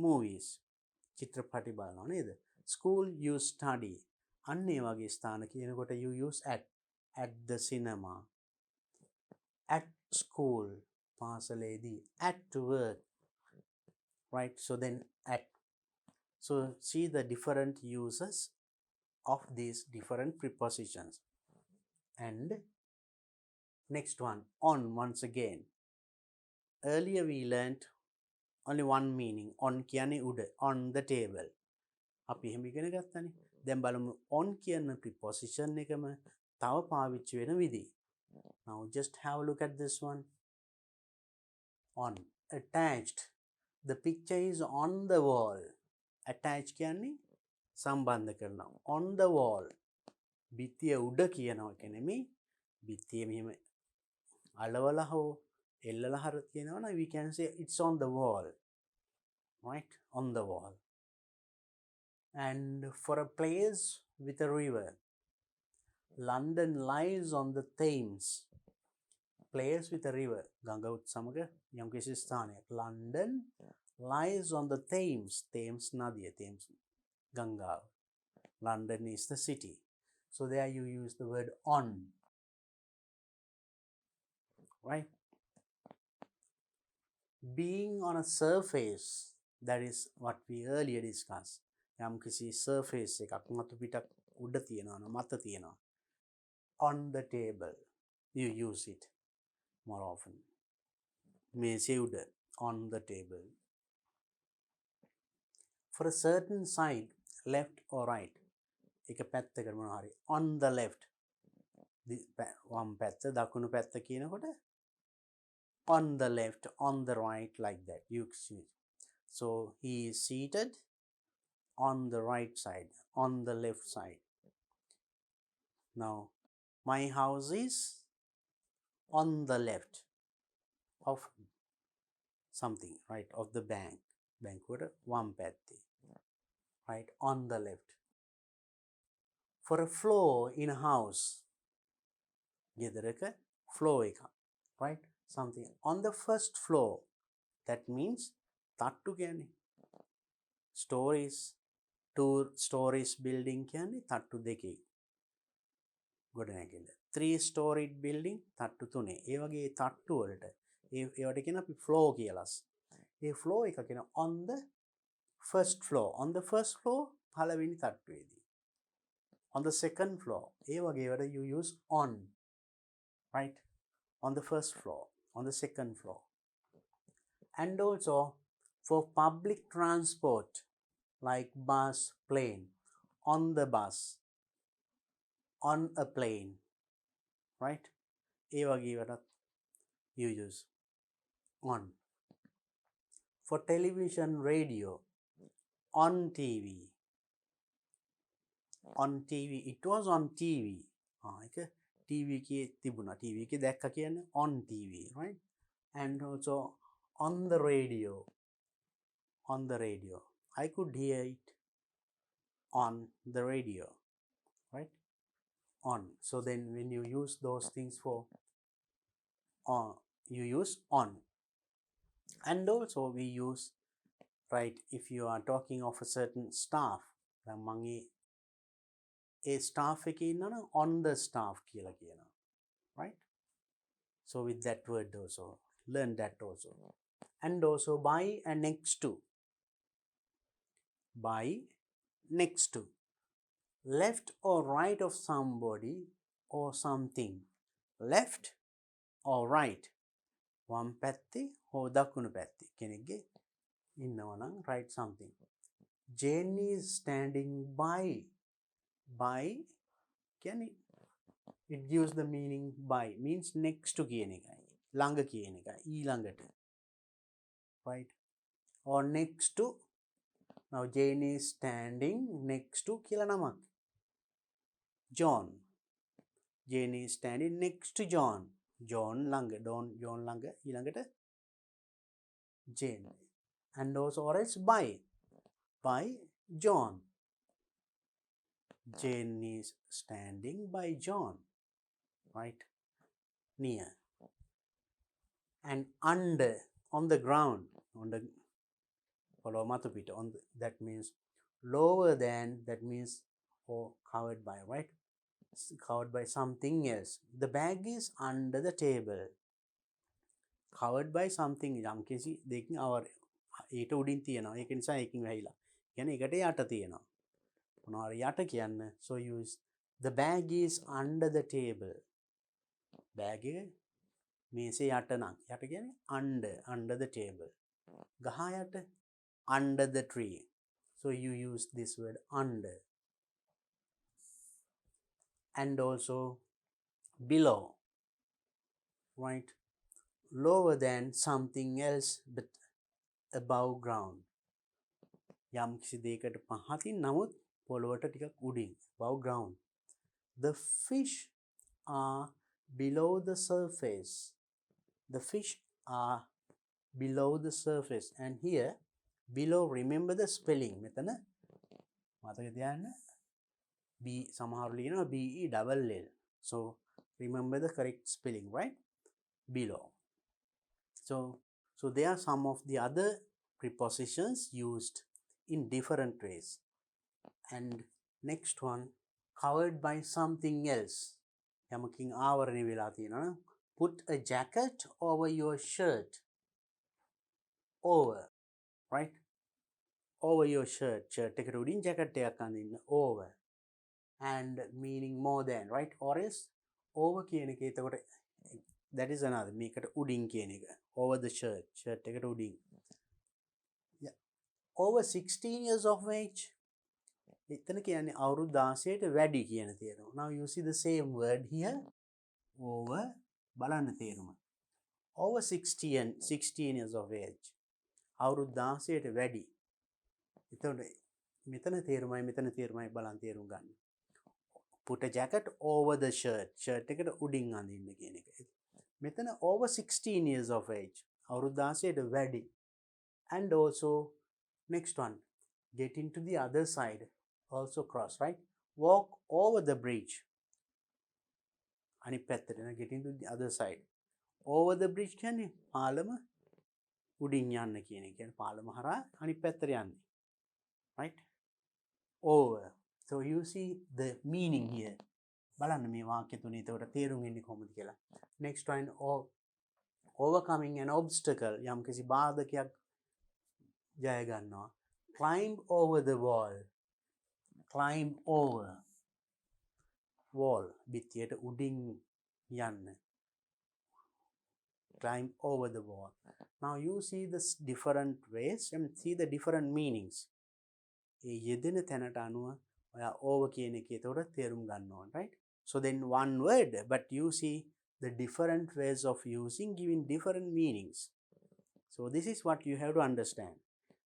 movies, චිත්‍රපටි බලනවා නේද? School, you study. අන්න ඒ වගේ ස්ථාන කියනකොට you use at the cinema, at school, පාසලේදී, at work, right? So then at. So see the different uses of these different prepositions. And next one, on, once again. Earlier we learnt only one meaning. On කියන්නේ උඩ, on the table. අපි එහෙම ඉගෙන ගත්තනේ. දැන් බලමු on කියන preposition එකම තව පාවිච්චි වෙන විදිහ. Now just have a look at this one. On, attached. The picture is on the wall. Attached කියන්නේ සම්බන්ධ කරනවා. On the wall. බිත්තිය උඩ කියනවා එක නෙමෙයි. බිත්තිය මෙහෙම අලවලා හෝ එල්ලලා හර කියනවා නම් we can say it's on the wall. Right? On the wall. And for a place with a river, London lies on the Thames. Place with a river. ගඟ සමග යම්කිසි ස්ථානයක්. London lies on the Thames. Thames නදිය. Thames ගංගාව. London is the city. So there you use the word on. Right? Being on a surface, that is what we earlier discussed. යම්කිසි surface එකක් මතු පිටක් උඩ තියෙනවා නම් මත තියෙනවා. On the table. You use it more often. මේසේ උඩ. On the table. For a certain side, left or right. එක පැත්තකට මොනවා හරි. On the left. වම් පැත්ත දකුණු පැත්ත කියනකොට on the left, on the right, like that. You see. So he is seated on the right side, on the left side. Now, my house is on the left of something, right? Of the bank. Bank would one පැත්තේ. Right? On the left. For a floor in a house. ගෙදරක floor එක. Right? Something on the first floor. That means තට්ටු කියන්නේ. Stories. 2 stories building කියන්නේ තට්ටු දෙකේ. ගොඩනැගිල්ල. 3-storied building තට්ටු 3. ඒ වගේ තට්ටු වලට ඒවට කියන අපි floor කියලා. ඒ floor එක කියන on the first floor. On the first floor පළවෙනි තට්ටුවේදී. On the second floor ඒ වගේ වල you use on. Right? On the first floor. On the second floor. And also for public transport like bus, plane, on the bus, on a plane, right? ඒ වගේ වලට you use on. For television, radio, on TV. On TV. It was on TV. එක TV එකේ තිබුණා. TV එකේ දැක්ක කියන්නේ on TV, right? And also on the radio. On the radio. I could hear it on the radio, right? On. So then when you use those things for you use on. And also we use, right, if you are talking of a certain staff, මගේ ඒ staff එකේ ඉන්නවනම් on the staff කියලා කියනවා. Right? So with that word also, learn that also. And also by and next to. By, next to. Left or right of somebody or something. Left or right. වම් පැත්තේ හෝ දකුණු පැත්තේ කෙනෙක්ගේ ඉන්නවනම් right something. Jane is standing by. By කියන්නේ it gives the meaning by. Means next to කියන එකයි. ළඟ කියන එකයි. ඊළඟට. Right? Or next to. Now Jane is standing next to කියලා නමක්. John. Jane is standing next to John. John ළඟ. John ළඟ ඊළඟට Jane. And also or else by. By John. Jane is standing by John. Right? Near. And under. On the ground. On the on the, that means lower than, that means or covered by, right? Covered by something else. The bag is under the table. Covered by something. යම්කිසි දෙකින් our ඊට උඩින් තියෙනවා. ඒක නිසා ඒකින් වැහිලා. කියන්නේ ඒකට යට තියෙනවා. මොනවාරි යට කියන්න. So use the bag is under the table. Bag එක මේසේ යට නම්. යට කියන්නේ under the table. ගහ යට under the tree. So you use this word under. And also below. Right? Lower than something else but above ground. යම් කිසි දෙයකට පහතින් නමුත් පොළොවට ටිකක් උඩින්, above ground. The fish are below the surface. The fish are below the surface. And here, below, remember the spelling. මෙතන මතක තියාගන්න B සමහරව ලියනවා BE double L. So remember the correct spelling, right? Below. So there are some of the other prepositions used in different ways. And next one, covered by something else. යමකින් ආවරණය වෙලා තියෙනවා. Put a jacket over your shirt. Over, right? Over your shirt. Shirt එකට උඩින් jacket එකක් අඳින්න. Over. And meaning more than, right? Or else over කියන එක එතකොට that is another. මේකට උඩින් කියන එක. Over the shirt. Shirt එකට උඩින්. Yeah. Over 16 years of age. එතන කියන්නේ අවුරුදු 16ට වැඩි කියන තේරුම. Now you see the same word here. Over බලන්න තේරුම. Over 16 years of age. අවුරුදු 16ට වැඩි. එතකොට මෙතන තේරුමයි බලන්න තේරුම් ගන්න. Put a jacket over the shirt. Shirt එකට උඩින් අඳින්න කියන එක. මෙතන over 16 years of age. අවුරුදු 16ට වැඩි. And also next one, get into the other side. Also cross, right? Walk over the bridge. අනිත් පැත්තට get into the other side. Over the bridge කියන්නේ පාලම උඩින් යන්න කියන එක. කියන්නේ පාලම හරහා අනිත් පැත්තට යන්න. Right? Over. So you see the meaning here. බලන්න මේ වාක්‍ය තුනේ එතකොට තේරුම් එන්නේ කොහොමද කියලා. Next one, overcoming an obstacle. යම්කිසි බාධකයක් ජය ගන්නවා. Climb over the wall. Climb over. Wall. බිත්තියට උඩින් යන්න. Climb over the wall. Now you see the different ways and see the different meanings. ඒ යෙදෙන තැනට අනුව ඔයා over කියන එකේ එතකොට තේරුම් ගන්න ඕන, right? So then one word, but you see the different ways of using giving different meanings. So this is what you have to understand.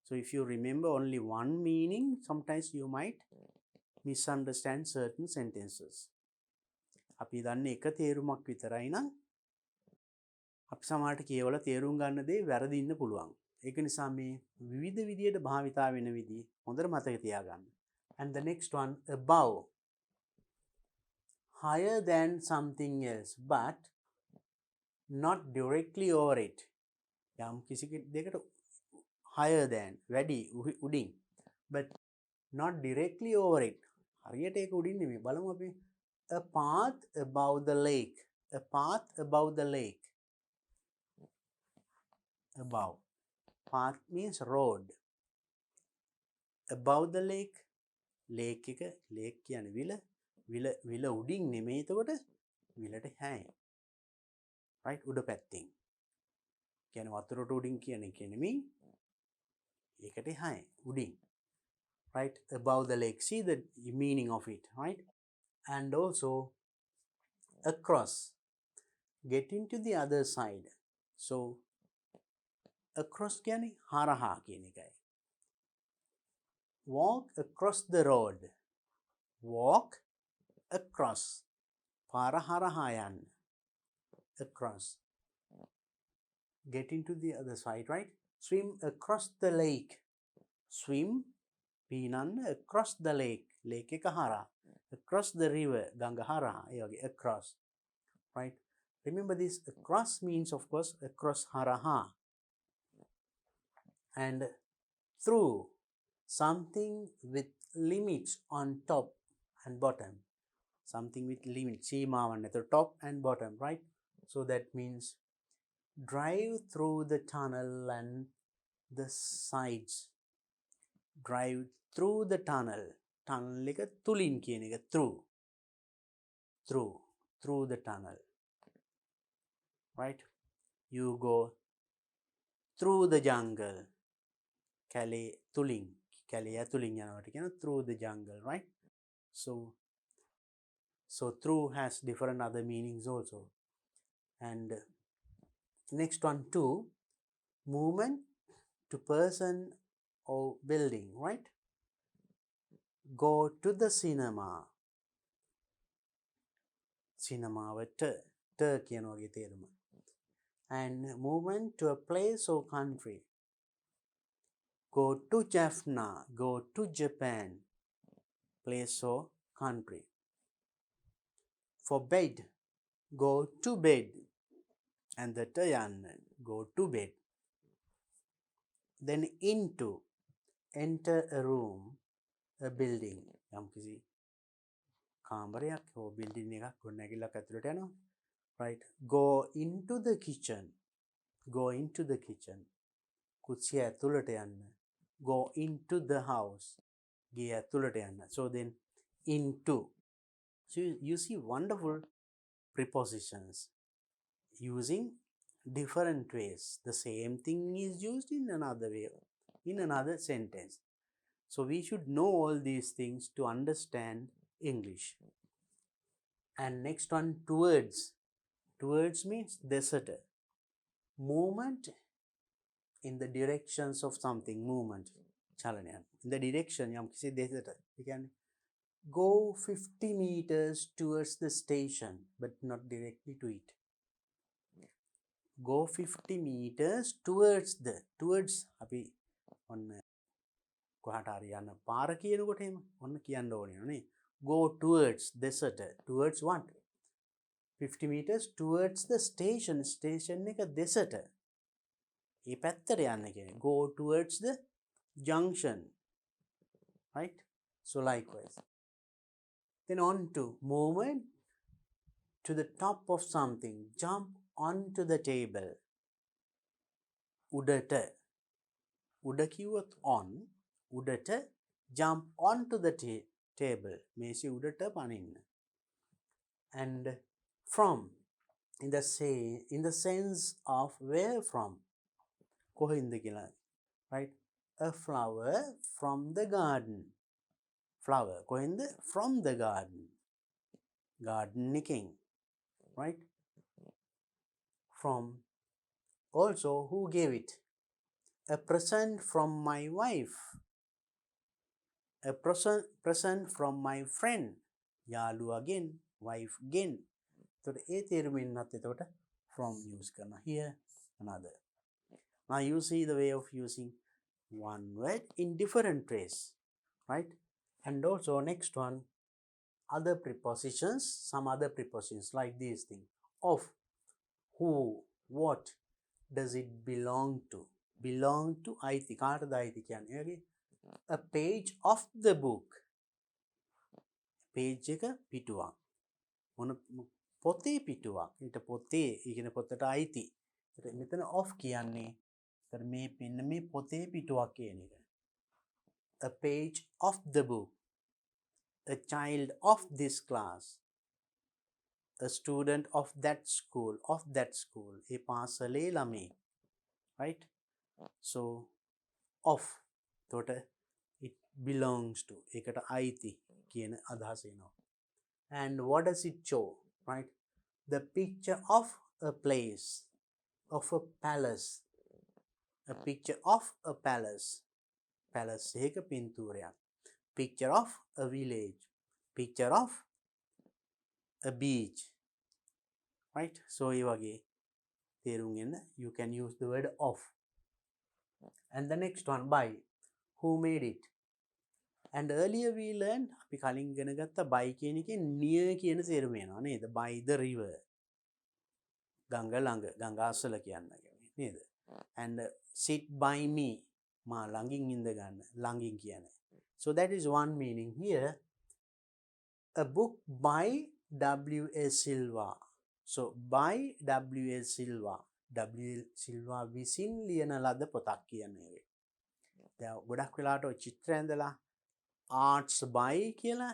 So if you remember only one meaning, sometimes you might misunderstand certain sentences. අපි දන්නේ එක තේරුමක් විතරයි නම් අපි සමහරට කියවලා තේරුම් ගන්න දේ වැරදින්න පුළුවන්. ඒක නිසා මේ විවිධ විදියට භාවිතා වෙන විදිහ හොඳට මතක තියාගන්න. And the next one, above. Higher than something else, but not directly over it. යම් කිසි දෙයකට higher than, වැඩි උඩින්, but not directly over it. හරියට ඒක උඩින් නෙමෙයි. බලමු අපි. A path above the lake. A path above the lake. Above. Path means road. Above the lake. Lake එක, lake කියන්නේ විල උඩින් නෙමෙයි එතකොට විලට හැයි. Right? උඩ පැත්තෙන්. කියන්නේ වතුරට උඩින් කියන එක නෙමෙයි. ඒකට හැයි උඩින්. Right? Above the lake. See the meaning of it, right? And also across. Get into the other side. So across කියන්නේ හරහා කියන එකයි. Walk across the road. Walk across. පාර හරහා යන්න. Across. Get into the other side, right? Swim across the lake. Swim පීනන්න across the lake. Lake එක හරහා. Across the river. ගඟ හරහා. ඒ වගේ across. Right? Remember this, across means of course across haraha. And through, something with limits on top and bottom. Something with limits. සීමාවන් at the top and bottom, right? So that means drive through the tunnel and the sides. Drive through the tunnel. Tunnel එක තුලින් කියන එක through. Through the tunnel. Right? You go through the jungle. කැලේ තුලින්. කැලේ ඇතුලින් යනවට කියන through the jungle, right? So through has different other meanings also. And next one too, movement to person or building, right? go to the cinema. සිනමාවට කියන වගේ තේරුම. And movement to a place or country. Go to Jaffna, go to Japan, place or country. For bed, go to bed. And the tayan, go to bed. Then into, enter a room, a building. යම් කිසි කාමරයක් හෝ building එකක් ගොඩනැගිල්ලක් ඇතුළට යනවා. Right? Go into the kitchen. Go into the kitchen. කුස්සිය ඇතුළට යන්න. Go into the house. ගේ ඇතුළට යන්න. So then into. So you see wonderful prepositions using different ways. The same thing is used in another way, in another sentence. So we should know all these things to understand English. And next one, towards. Towards means desert. Movement in the directions of something. Movement. Chalanayan. In the direction, yam kisi desert. You can go 50 meters towards the station, but not directly to it. Go 50 meters towards the. Towards. Api on කොහට හරි යන්න පාර කියනකොට එහෙම ඔන්න කියන්න ඕනේ නේ. Go towards desert. Towards what? 50 meters towards the station. Station එක desert. ඒ පැත්තට යන්න කියන්නේ. Go towards the junction. Right? So likewise. Then on to movement to the top of something. Jump onto the table. උඩට. උඩ කිව්වොත් on. උඩට jump onto the table. මේසෙ උඩට පනින්න. And from in the sense of where from. කොහින්ද කියලා. Right? A flower from the garden. Flower. කොහින්ද? From the garden. Garden එකෙන්. Right? From. Also, who gave it? A present from my wife. A present from my friend. යාළුවගෙන්, wife ගෙන්. එතකොට ඒ තේරුමින්වත් එතකොට from use කරනවා. Here another. Now you see the way of using one word in different ways. Right? And also next one, other prepositions, some other prepositions like these things. Of, who, what does it belong to? Belong to අයිති. කාටද අයිති කියන්නේ? A page of the book. Page එක පිටුවක්. මොන පොතේ පිටුවක්. ඊට පොතේ කියන පොතට අයිති. මෙතන of කියන්නේ මේ මෙන්න මේ පොතේ පිටුවක් කියන එක. A page of the book. A child of this class. A student of that school. Of that school. ඒ පාසලේ ළමයි. Right? So of. එතකොට it belongs to. ඒකට අයිති කියන අදහස එනවා. And what does it show? Right? The picture of a place. Of a palace. A picture of a palace. Palace එක පින්තූරයක්. Picture of a village. Picture of a beach. Right? So ඒ වගේ තේරුම් ගන්න you can use the word of. And the next one, by. Who made it? And earlier we learned අපි කලින් ඉගෙන ගත්ත by කියන එකේ near කියන තේරුම එනවා නේද? By the river. ගංග ළඟ, ගංගා අසල කියන්නේ නේද? And sit by me. මා ළඟින් ඉඳ ගන්න. ළඟින් කියන්නේ. So that is one meaning here. A book by W.S. Silva. So by W.S. Silva. W.S. Silva විසින් ලියන ලද පොතක් කියන්නේ. දැන් ගොඩක් වෙලාවට ඔය චිත්‍ර ඇඳලා arts by කියලා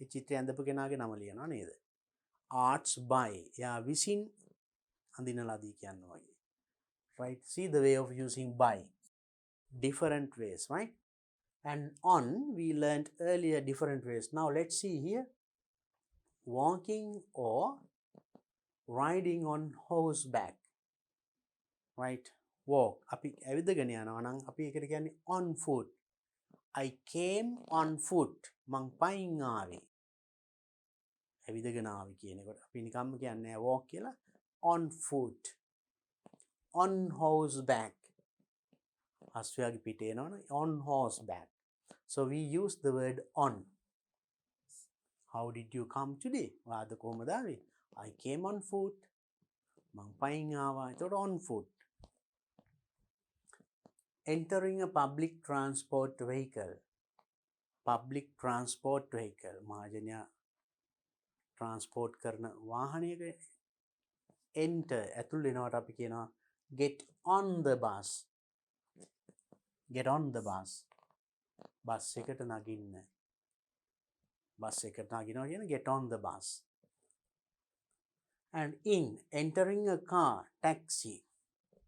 ඒ චිත්‍රය ඇඳපු කෙනාගේ නම ලියනවා නේද? arts by. එයා විසින් අඳින ලදී කියනවා වගේ. Right? See the way of using by. Different ways, right? And on, we learned earlier different ways. Now let's see here. Walking or riding on horseback. Right? Walk. අපි ඇවිදගෙන යනවා නම් අපි ඒකට කියන්නේ on foot. I came on foot. මං පයින් ආවේ. ඇවිදගෙන ආවේ කියනකොට අපි නිකම්ම කියන්නේ walk කියලා. On foot. On horseback. අශ්වයාගේ පිටේ යනවනේ on horseback. So we use the word on. How did you come today? වාද කොහමද ආවේ? I came on foot. මං පයින් ආවා. එතකොට on foot. Entering a public transport vehicle. Public transport vehicle. මහජනයා transport කරන වාහනයක enter ඇතුල් වෙනවට අපි කියනවා get on the bus. Get on the bus. Bus එකට නගින්න. බස් එකට නගිනවා කියන get on the bus. And in entering a car, taxi.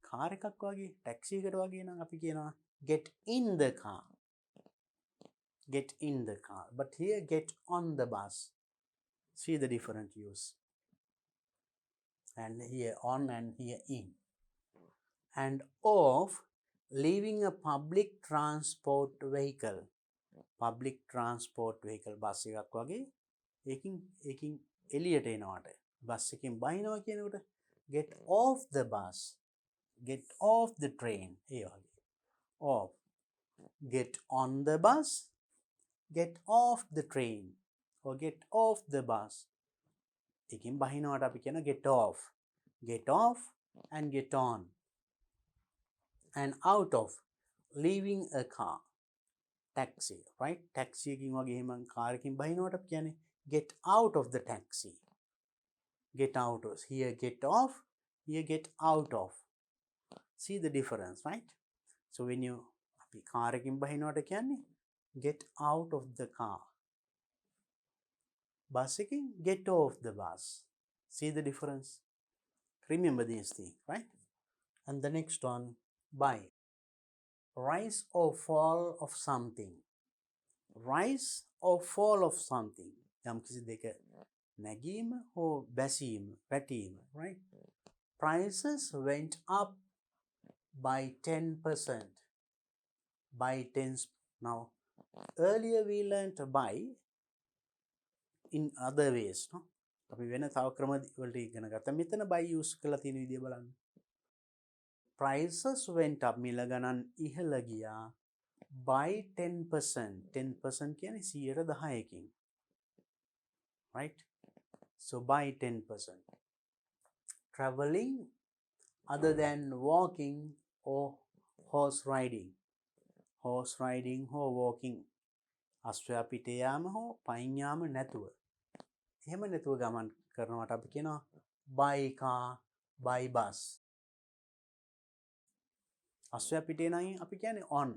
Car එකක් වගේ ටැක්සි එකට වගේ නම් අපි කියනවා get in the car. Get in the car. But here get on the bus. See the different use. And here on and here in. And of leaving a public transport vehicle. Public transport vehicle bus එකක් වගේ ඒකින් එළියට එනවට bus එකෙන් බහිනවා කියනකොට get off the bus. Get off the train. Off. Get on the bus. Get off the train. Or get off the bus. එකින් බහිනවට අපි කියන get off. Get off and get on. And out of. Leaving a car. Taxi. Right? Taxi එකින් වගේ එහෙම car එකකින් බහිනවට අපි කියන්නේ get out of the taxi. Get out of. Here get off. Here get out of. See the difference, right? So when you අපි car එකකින් බහිනවට කියන්නේ get out of the car. Bus එකකින් get off the bus. See the difference? Remember these things, right? And the next one, by. Rise or fall of something. Rise or fall of something. යම් කිසි දෙක නැගීම හෝ බැසීම, වැටීම, right? Prices went up by 10%. By 10. Now, earlier we learned by in other ways. No? අපි වෙන තව ක්‍රම වලට ඉගෙන ගත්තා. මෙතන by use කරලා තියෙන විදිය බලන්න. Prices went up. මිල ගණන් ඉහළ ගියා by 10%. 10% කියන්නේ 10%කින්. Right? So by 10%. Traveling other than walking or horse riding. Horse riding or walking. අශ්වයා පිටේ යාම හෝ පයින් යාම නැතුව. එහෙම නැතුව ගමන් කරනවට අපි කියනවා by car, by bus. අශ්වයා පිටේ නම් අපි කියන්නේ on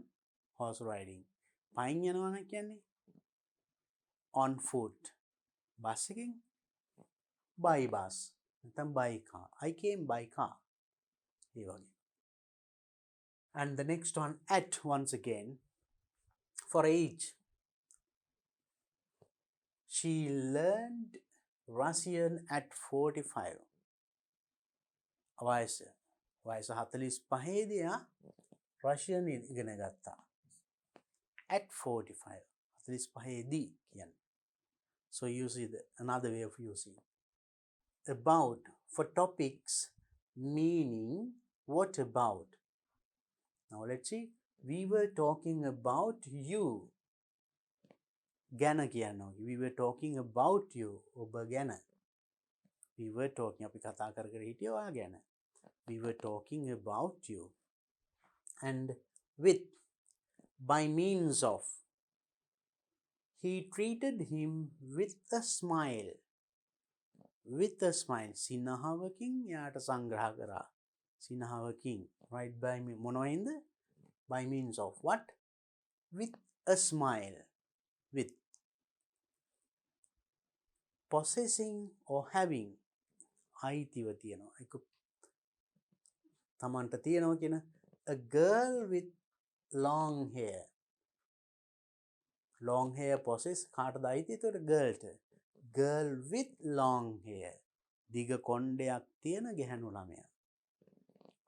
horse riding. පයින් යනවා නම් කියන්නේ on foot. බස් එකකින් by bus. නැත්නම් by car. I came by car. ඒ වගේ. And the next one, at once again, for age. She learned Russian at 45. වයස 45 දී Russian ඉගෙන ගත්තා. At 45. 45 දී කියන්නේ. So you see another way of using. About, for topics, meaning what about. Now let's see. We were talking about you. ගැන කියනවා. We were talking about you. ඔබ ගැන. We were talking. අපි කතා කර කර හිටියේ ඔයා ගැන. We were talking about you. And with, by means of. He treated him with a smile. With a smile. සිනහවකින් යාට සංග්‍රහ කරා. සිනහවකින්. Right? By මොනවයින්ද? By means of what? With a smile. With. Possessing or having. අයිතිව තියෙනවා. එක තමන්ට තියෙනවා කියන a girl with long hair. Long hair possess කාටද අයිති? ඒතකොට girlට. Girl with long hair. දිග කොණ්ඩයක් තියෙන ගැහැණු ළමයා.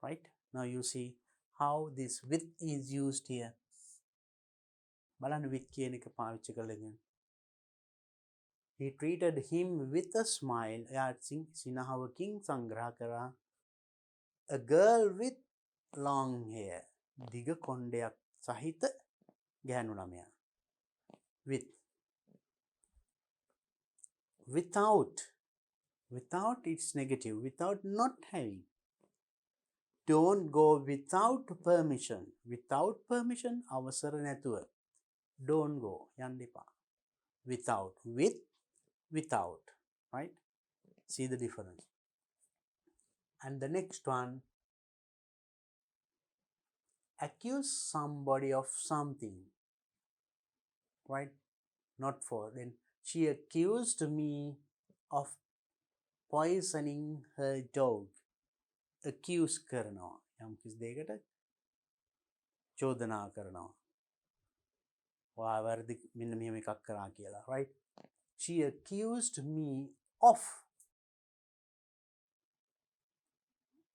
Right? Now you see how this with is used here. බලන්න with කියන එක පාවිච්චි කළගෙන. He treated him with a smile. එයා සිනහවකින් සංග්‍රහ කරා. A girl with long hair. දිග කොණ්ඩයක් සහිත ගැහැණු ළමයා. With. Without. Without it's negative. Without not having. Don't go without permission. Without permission අවසර නැතුව. Don't go. යන්න එපා. Without. With. Without. Right? See the difference. And the next one. Accuse somebody of something. Right? Not for. Then she accused me of poisoning her dog. Accuse කරනවා. යම් කිසි දෙයකට චෝදනා කරනවා. ඔයා වැරදි මෙන්න මෙහෙම එකක් කරා කියලා. Right? She accused me of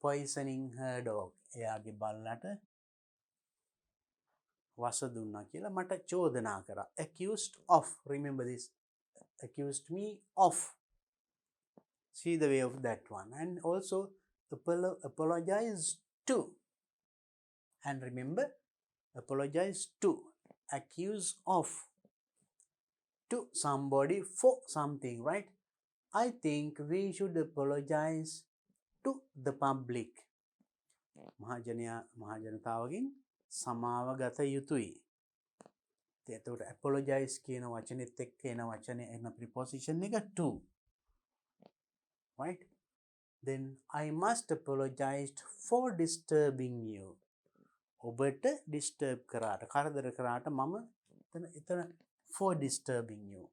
poisoning her dog. එයාගේ බල්ලට වස දුන්නා කියලා මට චෝදනා කරා. Accused of. Remember this. Accused me of. See the way of that one. And also apologize to. And remember, apologize to. Accuse of. To somebody for something, right? I think we should apologize to the public. මහජනතාවගෙන් සමාව ගත යුතුයි. එතකොට apologize කියන වචනේත් එක්ක එන වචනේ එන preposition එක to. Right? Then I must apologize for disturbing you. ඔබට disturb කරාට කරදර කරාට මම එතන for disturbing you.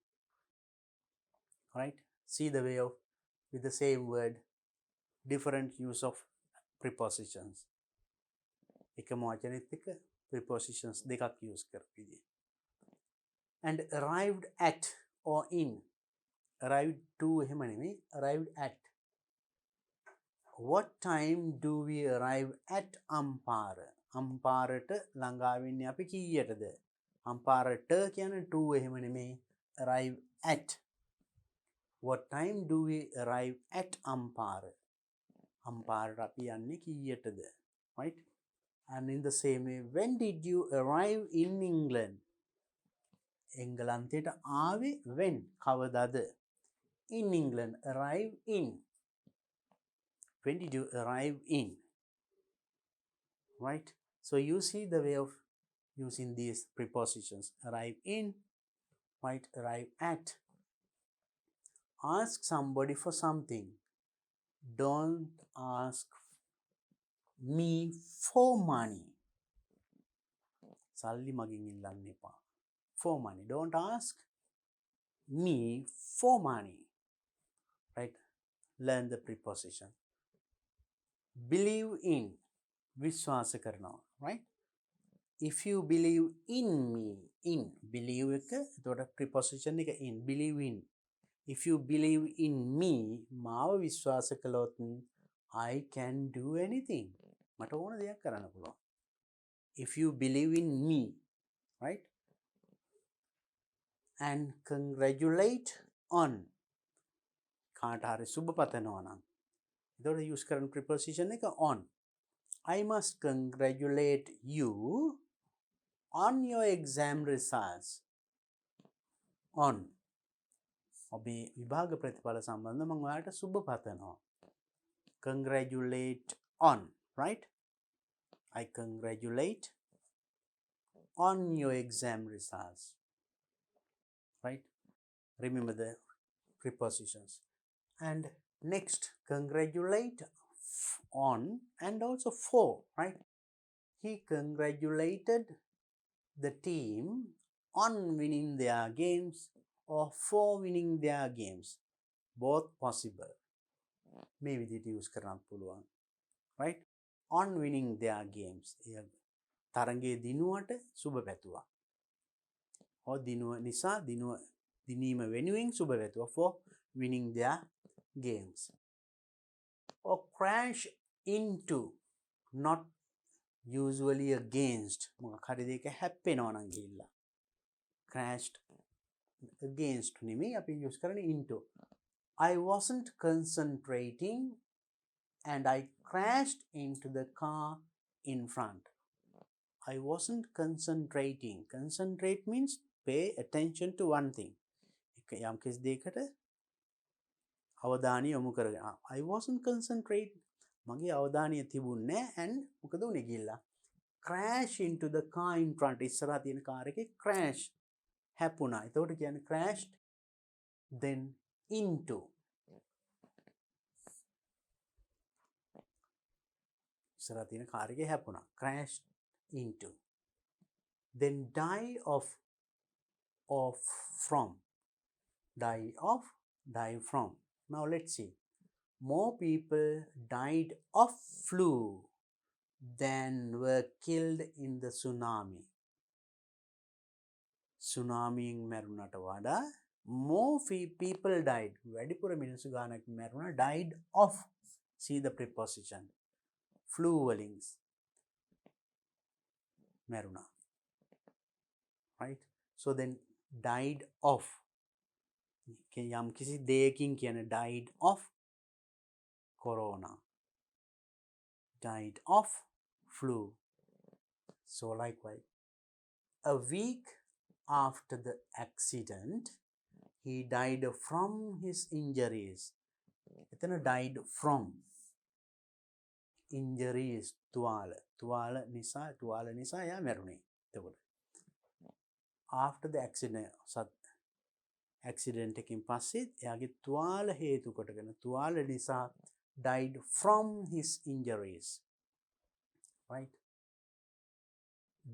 Right? See the way of with the same word, different use of prepositions. එකම වචනේත් එක්ක prepositions දෙකක් use කරපිදී. And arrived at or in. Arrived to එහෙම නෙමෙයි, arrived at. What time do we arrive at Ampara? අම්පාරට ළඟා වෙන්නේ අපි කීයටද? අම්පාරට කියන්නේ to එහෙම නෙමෙයි, arrive at. What time do we arrive at Ampara? අම්පාරට අපි යන්නේ කීයටද? Right? And in the same way, when did you arrive in England? එංගලන්තයට ආවේ when? කවදාද? In England. Arrive in. When did you arrive in? Right? So you see the way of using these prepositions. Arrive in. Right? Arrive at. Ask somebody for something. Don't ask me for money. සල්ලි මගෙන් ඉල්ලන්න එපා. For money. Don't ask me for money. Right? Learn the preposition. Believe in. විශ්වාස කරනවා. Right? If you believe in me. In. Believe එක. එතකොට preposition එක in. Believe in. If you believe in me. මාව විශ්වාස කළොත් I can do anything. මට ඕන දෙයක් කරන්න පුළුවන්. If you believe in me. Right? And congratulate on. කාට හරි සුබ පතනවා නම්. එතකොට use කරන preposition එක on. I must congratulate you on your exam results. On. ඔබේ විභාග ප්‍රතිඵල සම්බන්ධව මම ඔයාලට සුබ පතනවා. Congratulate on. Right? I congratulate on your exam results. Right? Remember the prepositions. And next, congratulate on and also for. Right? He congratulated the team on winning their games or for winning their games. Both possible. මේ විදිහට use කරන්න පුළුවන්. Right? On winning their games. තරඟයේ දිනුවට සුබ පැතුවා. or දිනුව නිසා දිනීම වෙනුවෙන් සුබ පැතුවා for winning their games. Or crash into, not usually against. මොකක් හරි දෙයක හැප්පෙනවා නම් ගිහිල්ලා. crashed against නෙමෙයි අපි use කරන්නේ into. I wasn't concentrating and I crashed into the car in front. I wasn't concentrating. Concentrate means pay attention to one thing. යම් කිසි දෙයකට අවධානය යොමු කරගෙන. I wasn't concentrating. මගේ අවධානය තිබුණේ නැහැ and මොකද උනේ ගිහිල්ලා crash into the car in front. ඉස්සරහා තියෙන කාර් එකේ crash හැපුණා. එතකොට කියන්නේ crashed then into. ඉස්සරහා තියෙන කාර් එකේ හැපුණා. crashed into. Then die from. Die from. Now let's see. More people died of flu than were killed in the tsunami. Tsunamiයෙන් මැරුණට වඩා more people died. වැඩිපුර මිනිස්සු ගානක් මැරුණා died of. See the preposition. Flu වලින් මැරුණා. Right? So then died of. යම් කිසි දෙයකින් කියන died of corona. Died of flu. So likewise, a week after the accident, he died from his injuries. එතන died from. Injuries තුවාල නිසා යා මැරුණේ. එතකොට after the accident එකකින් පස්සේ එයාගේ තුවාල හේතු කොටගෙන තුවාල නිසා died from his injuries. Right?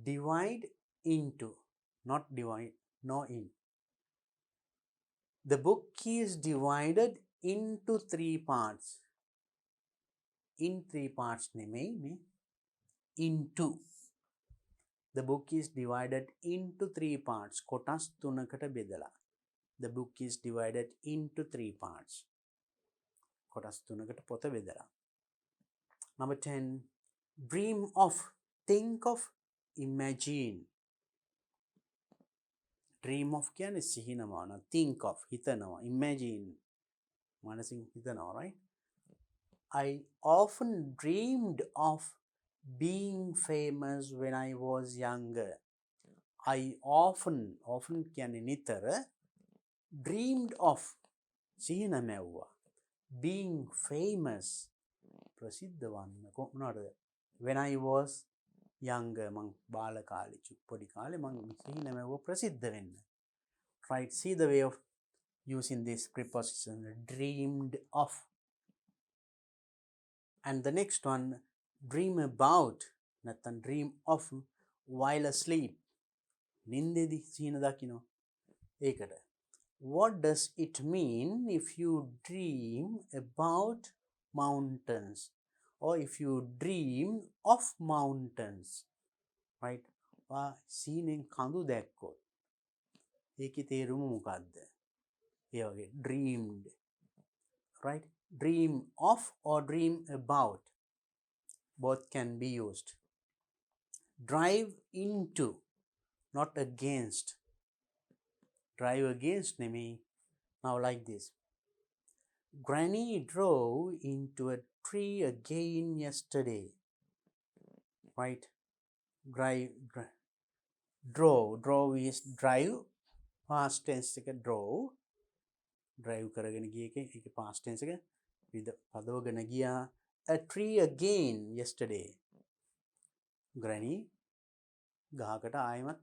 Divide into, not divide, no in. The book is divided into 3 parts. In 3 parts නෙමෙයි into. The book is divided into 3 parts. කොටස් 3කට බෙදලා. The book is divided into 3 parts. කොටස් 3කට පොත බෙදලා. Number 10. Dream of, think of, imagine. Dream of කියන්නේ සිහිනවා. Think of හිතනවා. Imagine මනසින් හිතනවා, right? I often dreamed of being famous when I was younger. I often කියන්නේ නිතර dreamed of සිහින මැව්වා. Being famous ප්‍රසිද්ධ වන්න කොහොමද? When I was younger මං බාල කාලේ පොඩි කාලේ මං සිහින මැව්වා ප්‍රසිද්ධ වෙන්න. Right? See the way of using this preposition, dreamed of. And the next one, dream about, නැත්නම් dream of while asleep. නින්දේදී සිහින දකින්න. ඒකට. What does it mean if you dream about mountains or if you dream of mountains? Right? සිහිනෙන් කඳු දැක්කොත් ඒකේ තේරුම මොකක්ද? ඒ වගේ dreamed. Right? Dream of or dream about. Both can be used. Drive into, not against. Drive against නෙමෙයි. Now like this. Granny drove into a tree again yesterday. Right? Drove is drive. Past tense එක drove. Drive කරගෙන ගිය එක ඒක past tense එක පදවගෙන ගියා. A tree again yesterday. Granny ගහකට ආයෙමත්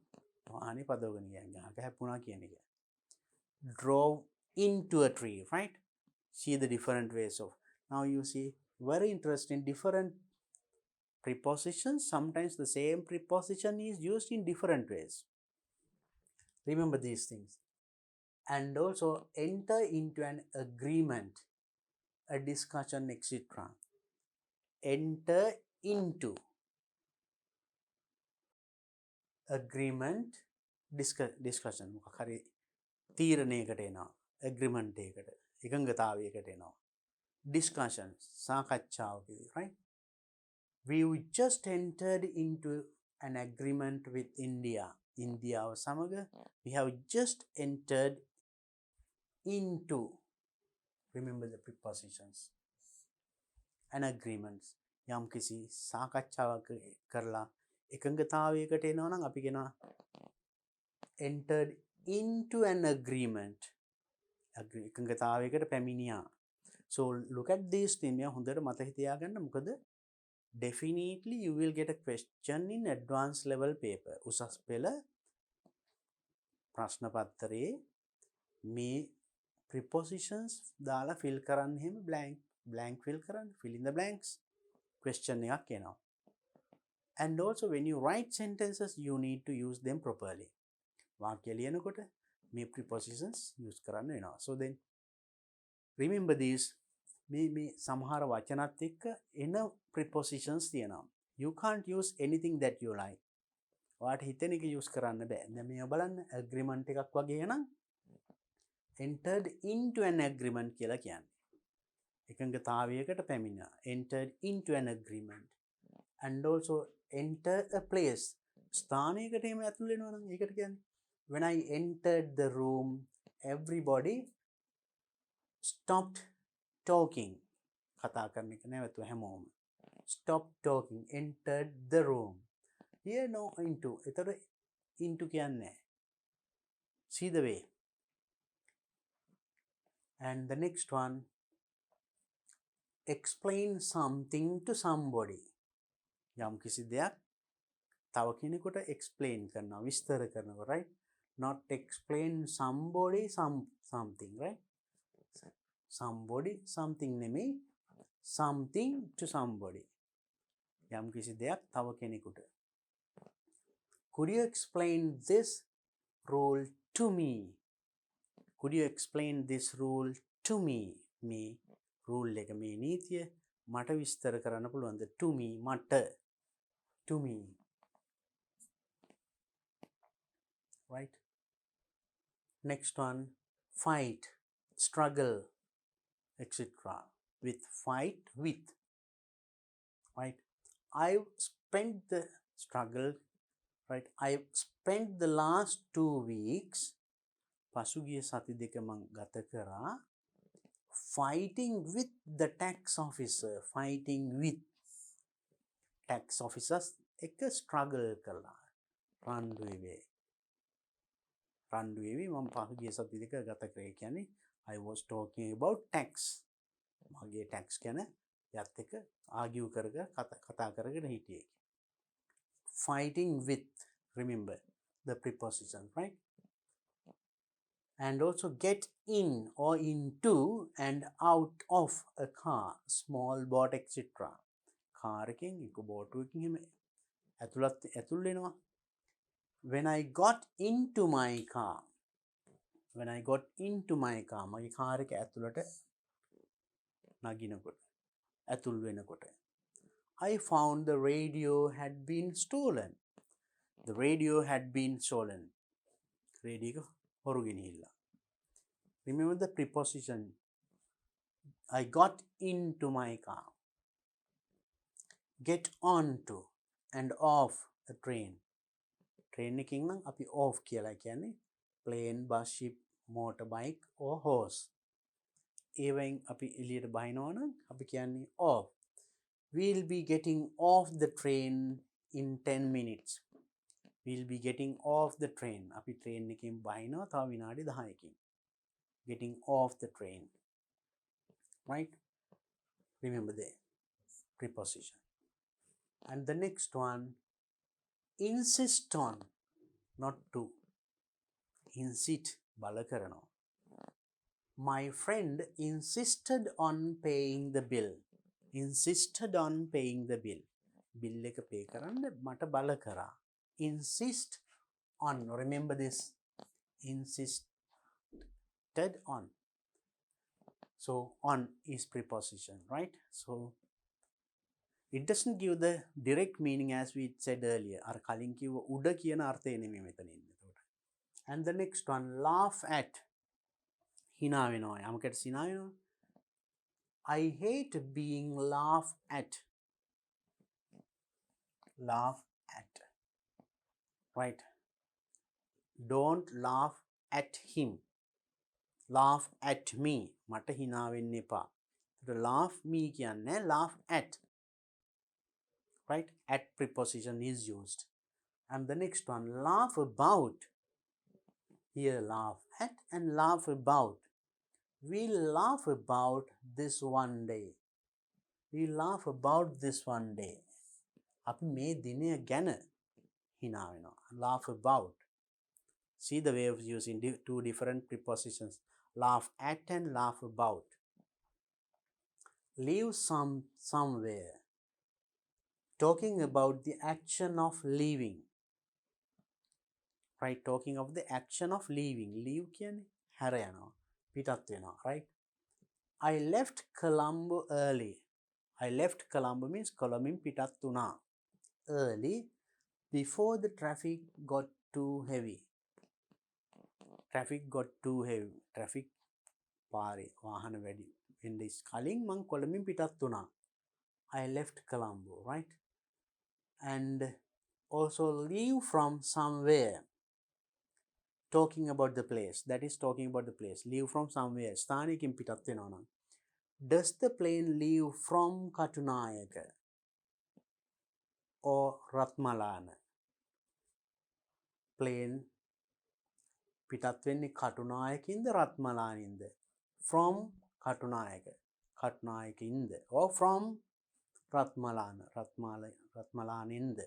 වාහනේ පදවගෙන ගියා. ගහක හැප්පුණා කියන එක. Drove into a tree, right? See the different ways of. Now you see very interesting different prepositions. Sometimes the same preposition is used in different ways. Remember these things. And also enter into an agreement, a discussion, etc. Enter into agreement, discussion. හරි තීරණයකට එනවා. agreement එකකට, එකඟතාවයකට එනවා. Discussion, සාකච්ඡාවකදී, right? We just entered into an agreement with India. ඉන්දියාව සමග we have just entered into, remember the prepositions, an agreements. යම් කිසි සාකච්ඡාවක් කරලා එකඟතාවයකට එනවා නම් අපි කියනවා entered into an agreement. එකඟතාවයකට පැමිණියා. So look at these things. හොඳට මතක තියාගන්න. මොකද definitely you will get a question in advanced level paper. උසස් පෙළ ප්‍රශ්න පත්‍රයේ මේ prepositions දාලා fill කරන්න එහෙම blank fill කරන්න, fill in the blanks question එකක් එනවා. And also when you write sentences you need to use them properly. වාක්‍ය ලියනකොට මේ prepositions use කරන්න වෙනවා. So then remember these. මේ සමහර වචනත් එක්ක එන prepositions තියෙනවා. You can't use anything that you like. ඔයාට හිතෙන එක use කරන්න බෑ. දැන් මේව බලන්න agreement එකක් වගේ නම් entered into an agreement කියලා කියන්නේ. එකඟතාවයකට පැමිණා. Entered into an agreement. And also enter a place. ස්ථානයකට එහෙම ඇතුල් වෙනවා නම් ඒකට කියන්නේ. When I entered the room, everybody stopped talking. කතා කරන එක නැවතුව හැමෝම. Stop talking. Entered the room. Here no into. එතකොට into කියන්නේ. See the way. And the next one, explain something to somebody. යම් කිසි දෙයක් තව කෙනෙකුට explain කරනවා, විස්තර කරනවා, right? Not explain somebody something, right? Somebody something නෙමෙයි, something to somebody. යම් කිසි දෙයක් තව කෙනෙකුට. Could you explain this rule to me? Could you explain this rule to me? මේ rule එක, මේ නීතිය මට විස්තර කරන්න පුළුවන්ද? To me, මට. To me. Right? Next one, fight, struggle, etc. With fight, with. Right? I've spent the struggle, right? I've spent the last 2 weeks, පසුගිය සති දෙක මං ගත කරා fighting with the tax officer. Fighting with tax officers එක struggle කළා. රණ්ඩුවේ මම පහුගිය සති දෙක ගත කරේ. කියන්නේ I was talking about tax. මගේ tax ගැන යත් එක argue කතා කරගෙන හිටියේ. Fighting with, remember the preposition, right? And also get in or into and out of a car, small boat, etc. car එකෙන් එක boat එකකින් එහෙම ඇතුල් වෙනවා. When I got into my car, මගේ කාර් එක ඇතුළට නගිනකොට, ඇතුල් වෙනකොට, I found the radio had been stolen. The radio had been stolen. Radio එක හොරු ගෙනිහිල්ලා. Remember the preposition. I got into my car. Get on to and off a train. Train එකකින් නම් අපි off කියලා කියන්නේ plane, bus, ship, motorbike or horse. ඒවෙන් අපි එළියට බහිනවා නම් අපි කියන්නේ off. We'll be getting off the train in 10 minutes. We'll be getting off the train. අපි train එකෙන් බහිනවා තව විනාඩි 10කින්. Getting off the train. Right? Remember the preposition. And the next one, insist on, not to. Insist, බල කරනවා. My friend insisted on paying the bill. Insisted on paying the bill. Bill එක pay කරන්න මට බල කරා. Insist on. Remember this. Insisted on. So on is preposition, right? So it doesn't give the direct meaning as we said earlier. අර කලින් කිව්ව උඩ කියන අර්ථය නෙමෙයි මෙතන ඉන්නේ. And the next one, laugh at. හිනා වෙනවා. යමකට සිනා වෙනවා. I hate being laughed at. Laugh at. Right? don't laugh at him. Laugh at me. මට hina වෙන්න එපා. laugh me කියන්නේ laugh at. Right? At preposition is used. And the next one, laugh about. Here, laugh at and laugh about. We'll laugh about this one day. We'll laugh about this one day. අපි මේ දිනය ගැන hina වෙනවා. Laugh about. See the way of using two different prepositions. Laugh at and laugh about. Leave somewhere. Talking about the action of leaving. Right? Talking of the action of leaving. Leave කියන්නේ හැර යනවා. පිටත් වෙනවා. Right? I left Colombo early. I left Colombo means කොළඹින් පිටත් වුණා. Early before the traffic got too heavy. Traffic got too heavy. Traffic පාරේ වාහන වැඩි වෙන්න කලින් මං කොළඹින් පිටත් වුණා. I left Colombo, right? And also leave from somewhere. Talking about the place. That is talking about the place. Leave from somewhere. ස්ථානයකින් පිටත් වෙනවා නම්. Does the plane leave from Katunayaka or Ratmalana? Plane පිටත් වෙන්නේ කටුනායකින්ද රත්මලානින්ද? From Katunayaka. Katunayakinde or from Ratmalana. Ratmalaninde.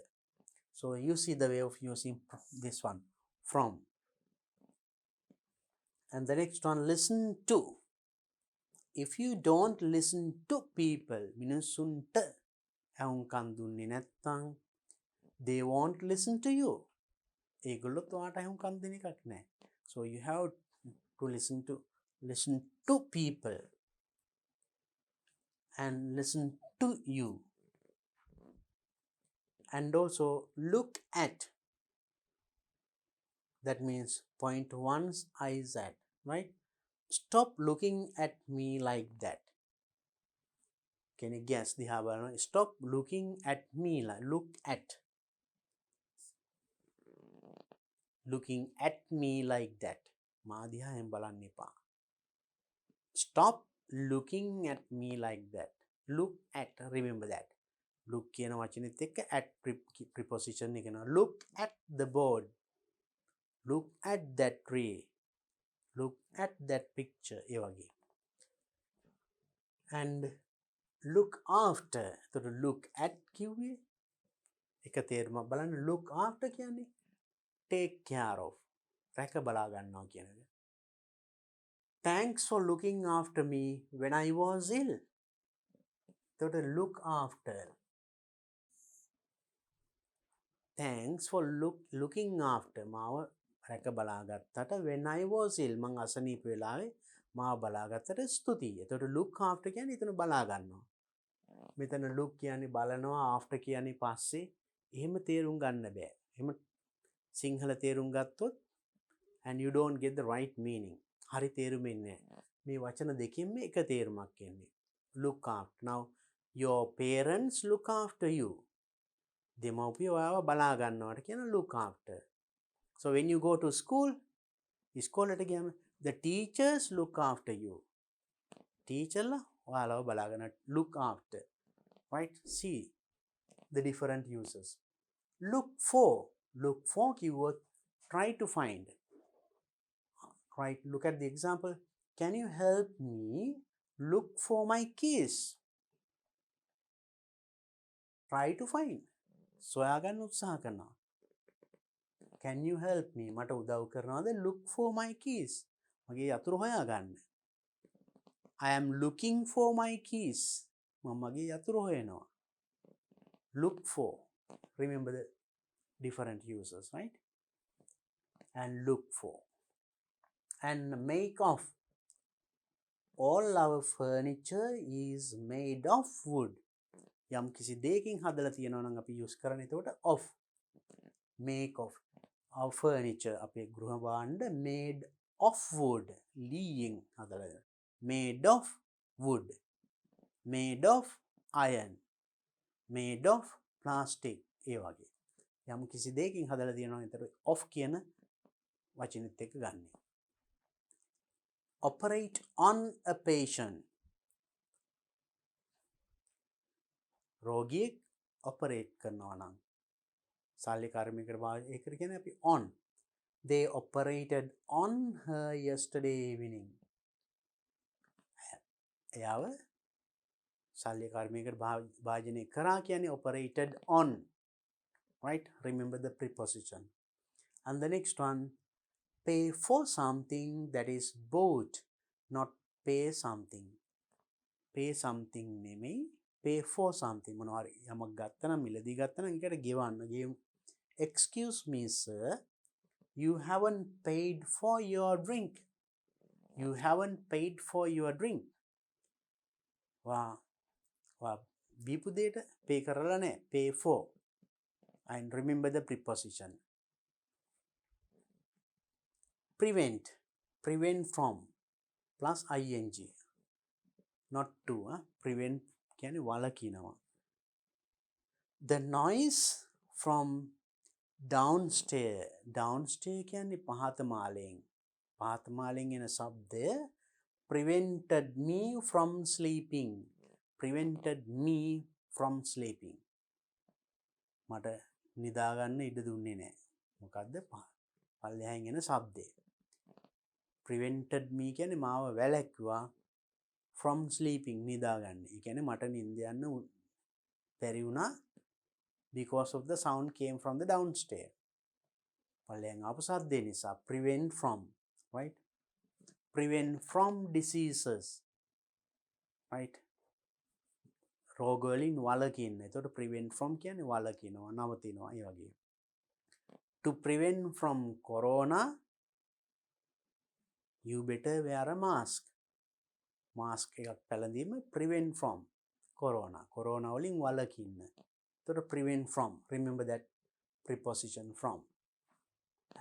So you see the way of using this one. From. And the next one, listen to. If you don't listen to people, මිනිස්සුන්ට ඇහුම්කන් දුන්නේ නැත්නම් they won't listen to you. ඒගොල්ලොත් ඔයාට ඇහුම්කන් දෙන එකක් නැහැ. So you have to listen to people and listen to you. And also look at. That means point one's eyes at, right? Stop looking at me like that. Can you guess the habal? Stop looking at me like look at. Looking at me like that. Madhya hem balanne pa. Stop looking at me like that. Look at. Remember that. Look කියන වචනේත් එක්ක at preposition එක කරනවා. Look at the board. Look at that tree. Look at that picture. ඒ වගේ. And look after. එතකොට look at කිව්වේ එක තේරුමක් බලන්න. Look after කියන්නේ take care of. රැක බලා ගන්නවා කියන එක. Thanks for looking after me when I was ill. එතකොට look after. Thanks for looking after. මාව රැක බලාගත්තට when I was ill. මං අසනීප වෙලාවේ මාව බලාගත්තට ස්තුතියි. එතකොට look after කියන්නේ එතන බලා ගන්නවා. මෙතන look කියන්නේ බලනවා, after කියන්නේ පස්සේ. එහෙම තේරුම් ගන්න බෑ. එහෙම සිංහල තේරුම් ගත්තොත් and you don't get the right meaning. හරි තේරුමෙන්නේ නැහැ. මේ වචන දෙකෙන්ම එක තේරුමක් එන්නේ. Look after. Now your parents look after you. දෙමව්පිය ඔයාව බලා ගන්නවට කියන look after. So when you go to school, ඉස්කෝලේට ගියාම the teachers look after you. Teacherලා ඔයාලව බලා ගන්න look after. Right? See the different uses. Look for. Look for keyword. Try to find. Right? Look at the example. Can you help me look for my keys? Try to find. සොයාගන්න උත්සාහ කරනවා. Can you help me? මට උදව් කරනවද? Look for my keys. මගේ යතුරු හොයාගන්න. I am looking for my keys. මම මගේ යතුරු හොයනවා. Look for. Remember the different uses, right? And look for. And make of. All our furniture is made of wood. යම් කිසි දෙයකින් හදලා තියෙනවා නම් අපි use කරන්නේ එතකොට of. Make of. Our furniture අපේ ගෘහ භාණ්ඩ made of wood. ලීයෙන් හදලා. Made of wood. Made of iron. Made of plastic. ඒ වගේ. යම් කිසි දෙයකින් හදලා තියෙනවා එතකොට of කියන වචනෙත් එක්ක ගන්න. Operate on a patient. රෝගියෙක් operate කරනවා නම් ශල්‍ය කර්මයකට ඒකට කියන්නේ අපි on. They operated on her yesterday evening. එයාව ශල්‍ය කර්මයකට භාජනය කරා කියන්නේ operated on. Right? Remember the preposition. And the next one, pay for something that is bought, not pay something. Pay something නෙමෙයි, pay for something. මොනවාරි යමක් ගත්තා නම් මිලදී ගත්තා නම් ඒකට ගෙවන්න. Excuse me sir, you haven't paid for your drink. You haven't paid for your drink. වා දීපු දෙයට pay කරලා නැහැ, pay for. And remember the preposition. Prevent, prevent from plus ing, not to. Prevent කියන්නේ වළකිනවා. The noise from downstairs. Downstairs කියන්නේ පහත මාලයෙන්. පහත මාලයෙන් එන ශබ්දය prevented me from sleeping. Prevented me from sleeping. මට නිදා ගන්න ඉඩ දුන්නේ නැහැ. මොකද්ද? පල්ලෙහාන් එන ශබ්දය. Prevented me කියන්නේ මාව වැළැක්වුවා from sleeping, නිදා ගන්න. ඒ කියන්නේ මට නිින්ද යන්න බැරි වුණා because of the sound came from the downstairs. පල්ලෙහාන් ආපු ශබ්දේ නිසා. Prevent from, right? Prevent from diseases, right? රෝග වලින් වළකින්න. එතකොට prevent from කියන්නේ වළකිනවා, නවතිනවා, ඒ වගේ. To prevent from corona, you better wear a mask. Mask එකක් පැළඳීම prevent from corona. Corona වලින් වළකින්න. එතකොට prevent from. Remember that preposition from.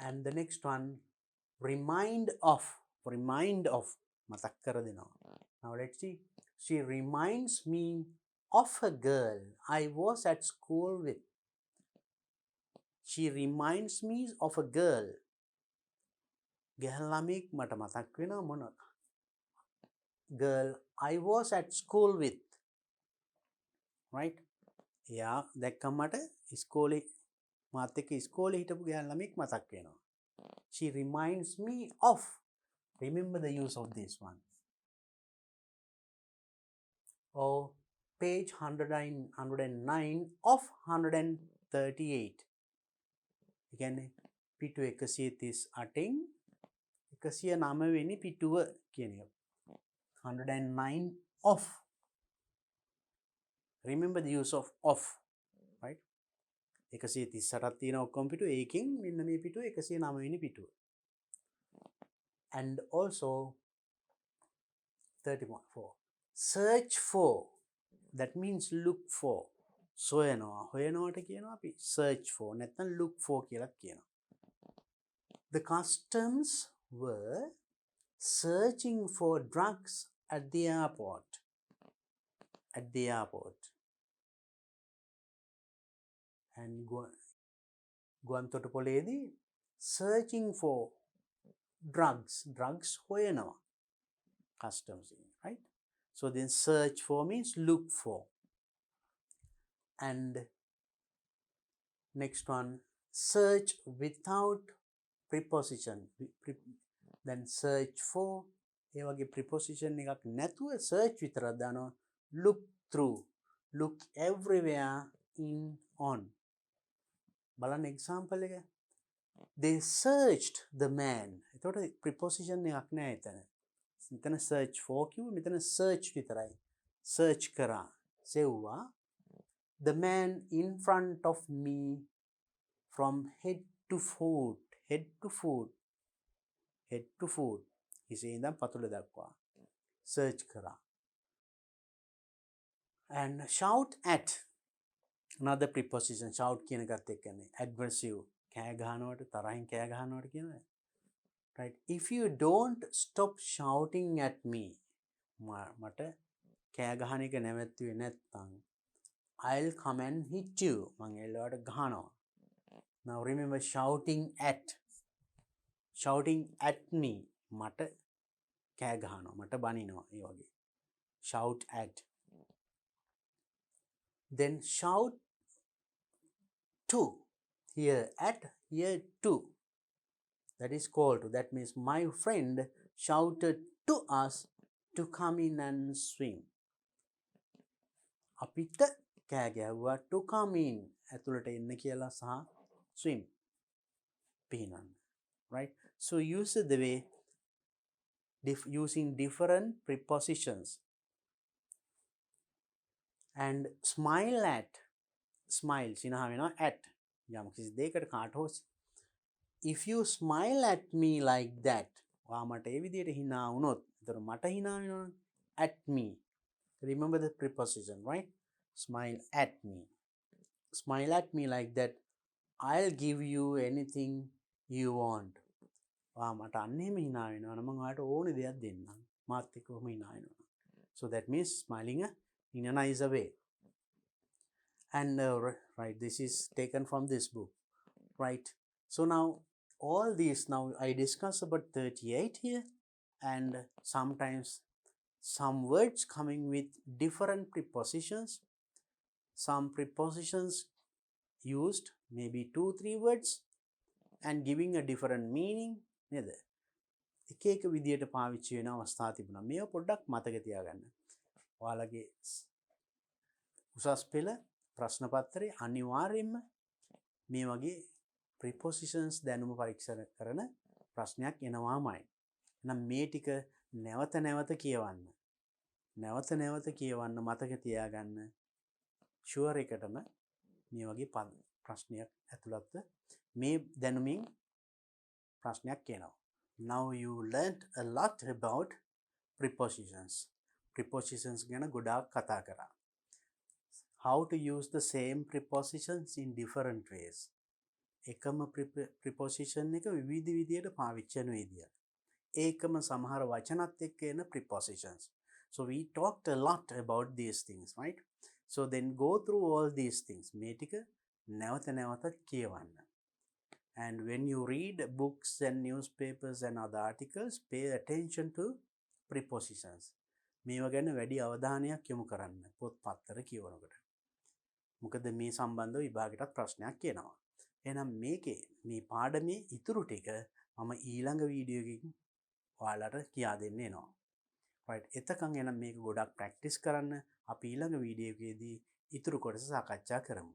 And the next one, remind of. Remind of. මතක් කර දෙනවා. Now let's see. She reminds me of a girl I was at school with. She reminds me of a girl. ගැහැණු ළමෙක් මට මතක් වෙනවා මොනවා? Girl I was at school with. Right? එයා දැක්කම මට ඉස්කෝලේ මාත් එක්ක ඉස්කෝලේ හිටපු ගැහැණු ළමෙක් මතක් වෙනවා. She reminds me of. Remember the use of this one. Or page 109 of 138. කියන්නේ පිටු 138න් 109 වෙනි පිටුව කියන එක. 109 of. Remember the use of, right? 138ක් තියෙන ඔක්කොම පිටු ඒකෙන් මෙන්න මේ පිටුව 109 වෙනි පිටුව. And also 34. Search for. That means look for. සොයනවා. හොයනවාට කියනවා අපි search for. නැත්නම් look for කියලා කියනවා. The customs were searching for drugs at the airport. At the airport. And ගුවන්තොටුපොළේදී searching for drugs. Drugs හොයනවා. Customs, right? So then search for means look for. And next one, search without preposition. Then search for. ඒ වගේ preposition එකක් නැතුව search විතරක් දානවා. Look through. Look everywhere in on. බලන්න example එක. They searched the man. එතකොට preposition එකක් නැහැ එතන. මෙතන search for කිව්ව මෙතන search විතරයි. search කරා. සෙව්වා. The man in front of me from head to foot. Head to foot. Head to foot. හිසේ ඉඳන් පතුල දක්වා. search කරා. And shout at. Another preposition. shout කියන එකත් එක්කනේ. aggressive. කෑ ගහනවට තරහින් කෑ ගහනවට කියනවා. Right? If you don't stop shouting at me, මට කෑ ගහන එක නැවැත්තුවේ නැත්නම් I'll come and hit you. මං එල්ලවට ගහනවා. Now remember shouting at. shouting at me මට කෑ ගහනවා මට බනිනවා ඒ වගේ shout at then shout to here at here to that is called to that means my friend shouted to us to come in and swim අපිට කෑ ගැහුවා to come in ඇතුළට එන්න කියලා සහ swim පිහිනන්න right so use the way using different prepositions and smile at smile සිනහ වෙනවා at යම් කිසි දෙයකට කාට හෝ if you smile at me like that ඔයා මට ඒ විදිහට hina වුණොත් එතකොට මට hina වෙනවනේ at me remember the preposition right smile at me like that I'll give you anything you want ඔයා මට අන්න එහෙම hina වෙනවනම් මම ඔයාට ඕනේ දෙයක් දෙන්නම් මාත් එක්ක කොහොම hina වෙනවා so that means smiling in a nice way and right this is taken from this book right so now all these now I discuss about 38 here and sometimes some words coming with different prepositions some prepositions used maybe 2-3 words and giving a different meaning නේද එක එක විදියට පාවිච්චි වෙන අවස්ථා තිබුණා මේව පොඩ්ඩක් මතක තියාගන්න ඔයාලගේ උසස් පෙළ ප්‍රශ්න පත්‍රයේ අනිවාර්යයෙන්ම මේ වගේ prepositions දැනුම පරීක්ෂා කරන ප්‍රශ්නයක් එනවාමයි එහෙනම් මේ ටික නැවත නැවත කියවන්න මතක තියාගන්න ෂුවර් එකටම මේ වගේ ප්‍රශ්නයක් ඇතුළත්ව මේ දැනුමින් ප්‍රශ්නයක් එනවා now you learned a lot about prepositions ගැන ගොඩාක් කතා කරා how to use the same prepositions in different ways එකම preposition එක විවිධ විදියට පාවිච්චි කරන විදිය ඒකම සමහර වචනත් එක්ක එන prepositions so we talked a lot about these things right so then go through all these things මේ ටික නැවත නැවතත් කියවන්න and when you read books and newspapers and other articles pay attention to prepositions මේව ගැන වැඩි අවධානයක් යොමු කරන්න පොත් පත්තර කියවනකොට මොකද මේ සම්බන්ධව විභාගයටත් ප්‍රශ්නයක් එනවා එහෙනම් මේකේ මේ පාඩමේ ඉතුරු ටික මම ඊළඟ වීඩියෝ එකකින් ඔයාලට කියා දෙන්න එනවා right එතකන් එහෙනම් මේක ගොඩක් ප්‍රැක්ටිස් කරන්න අපි ඊළඟ වීඩියෝ එකේදී ඉතුරු කොටස සාකච්ඡා කරමු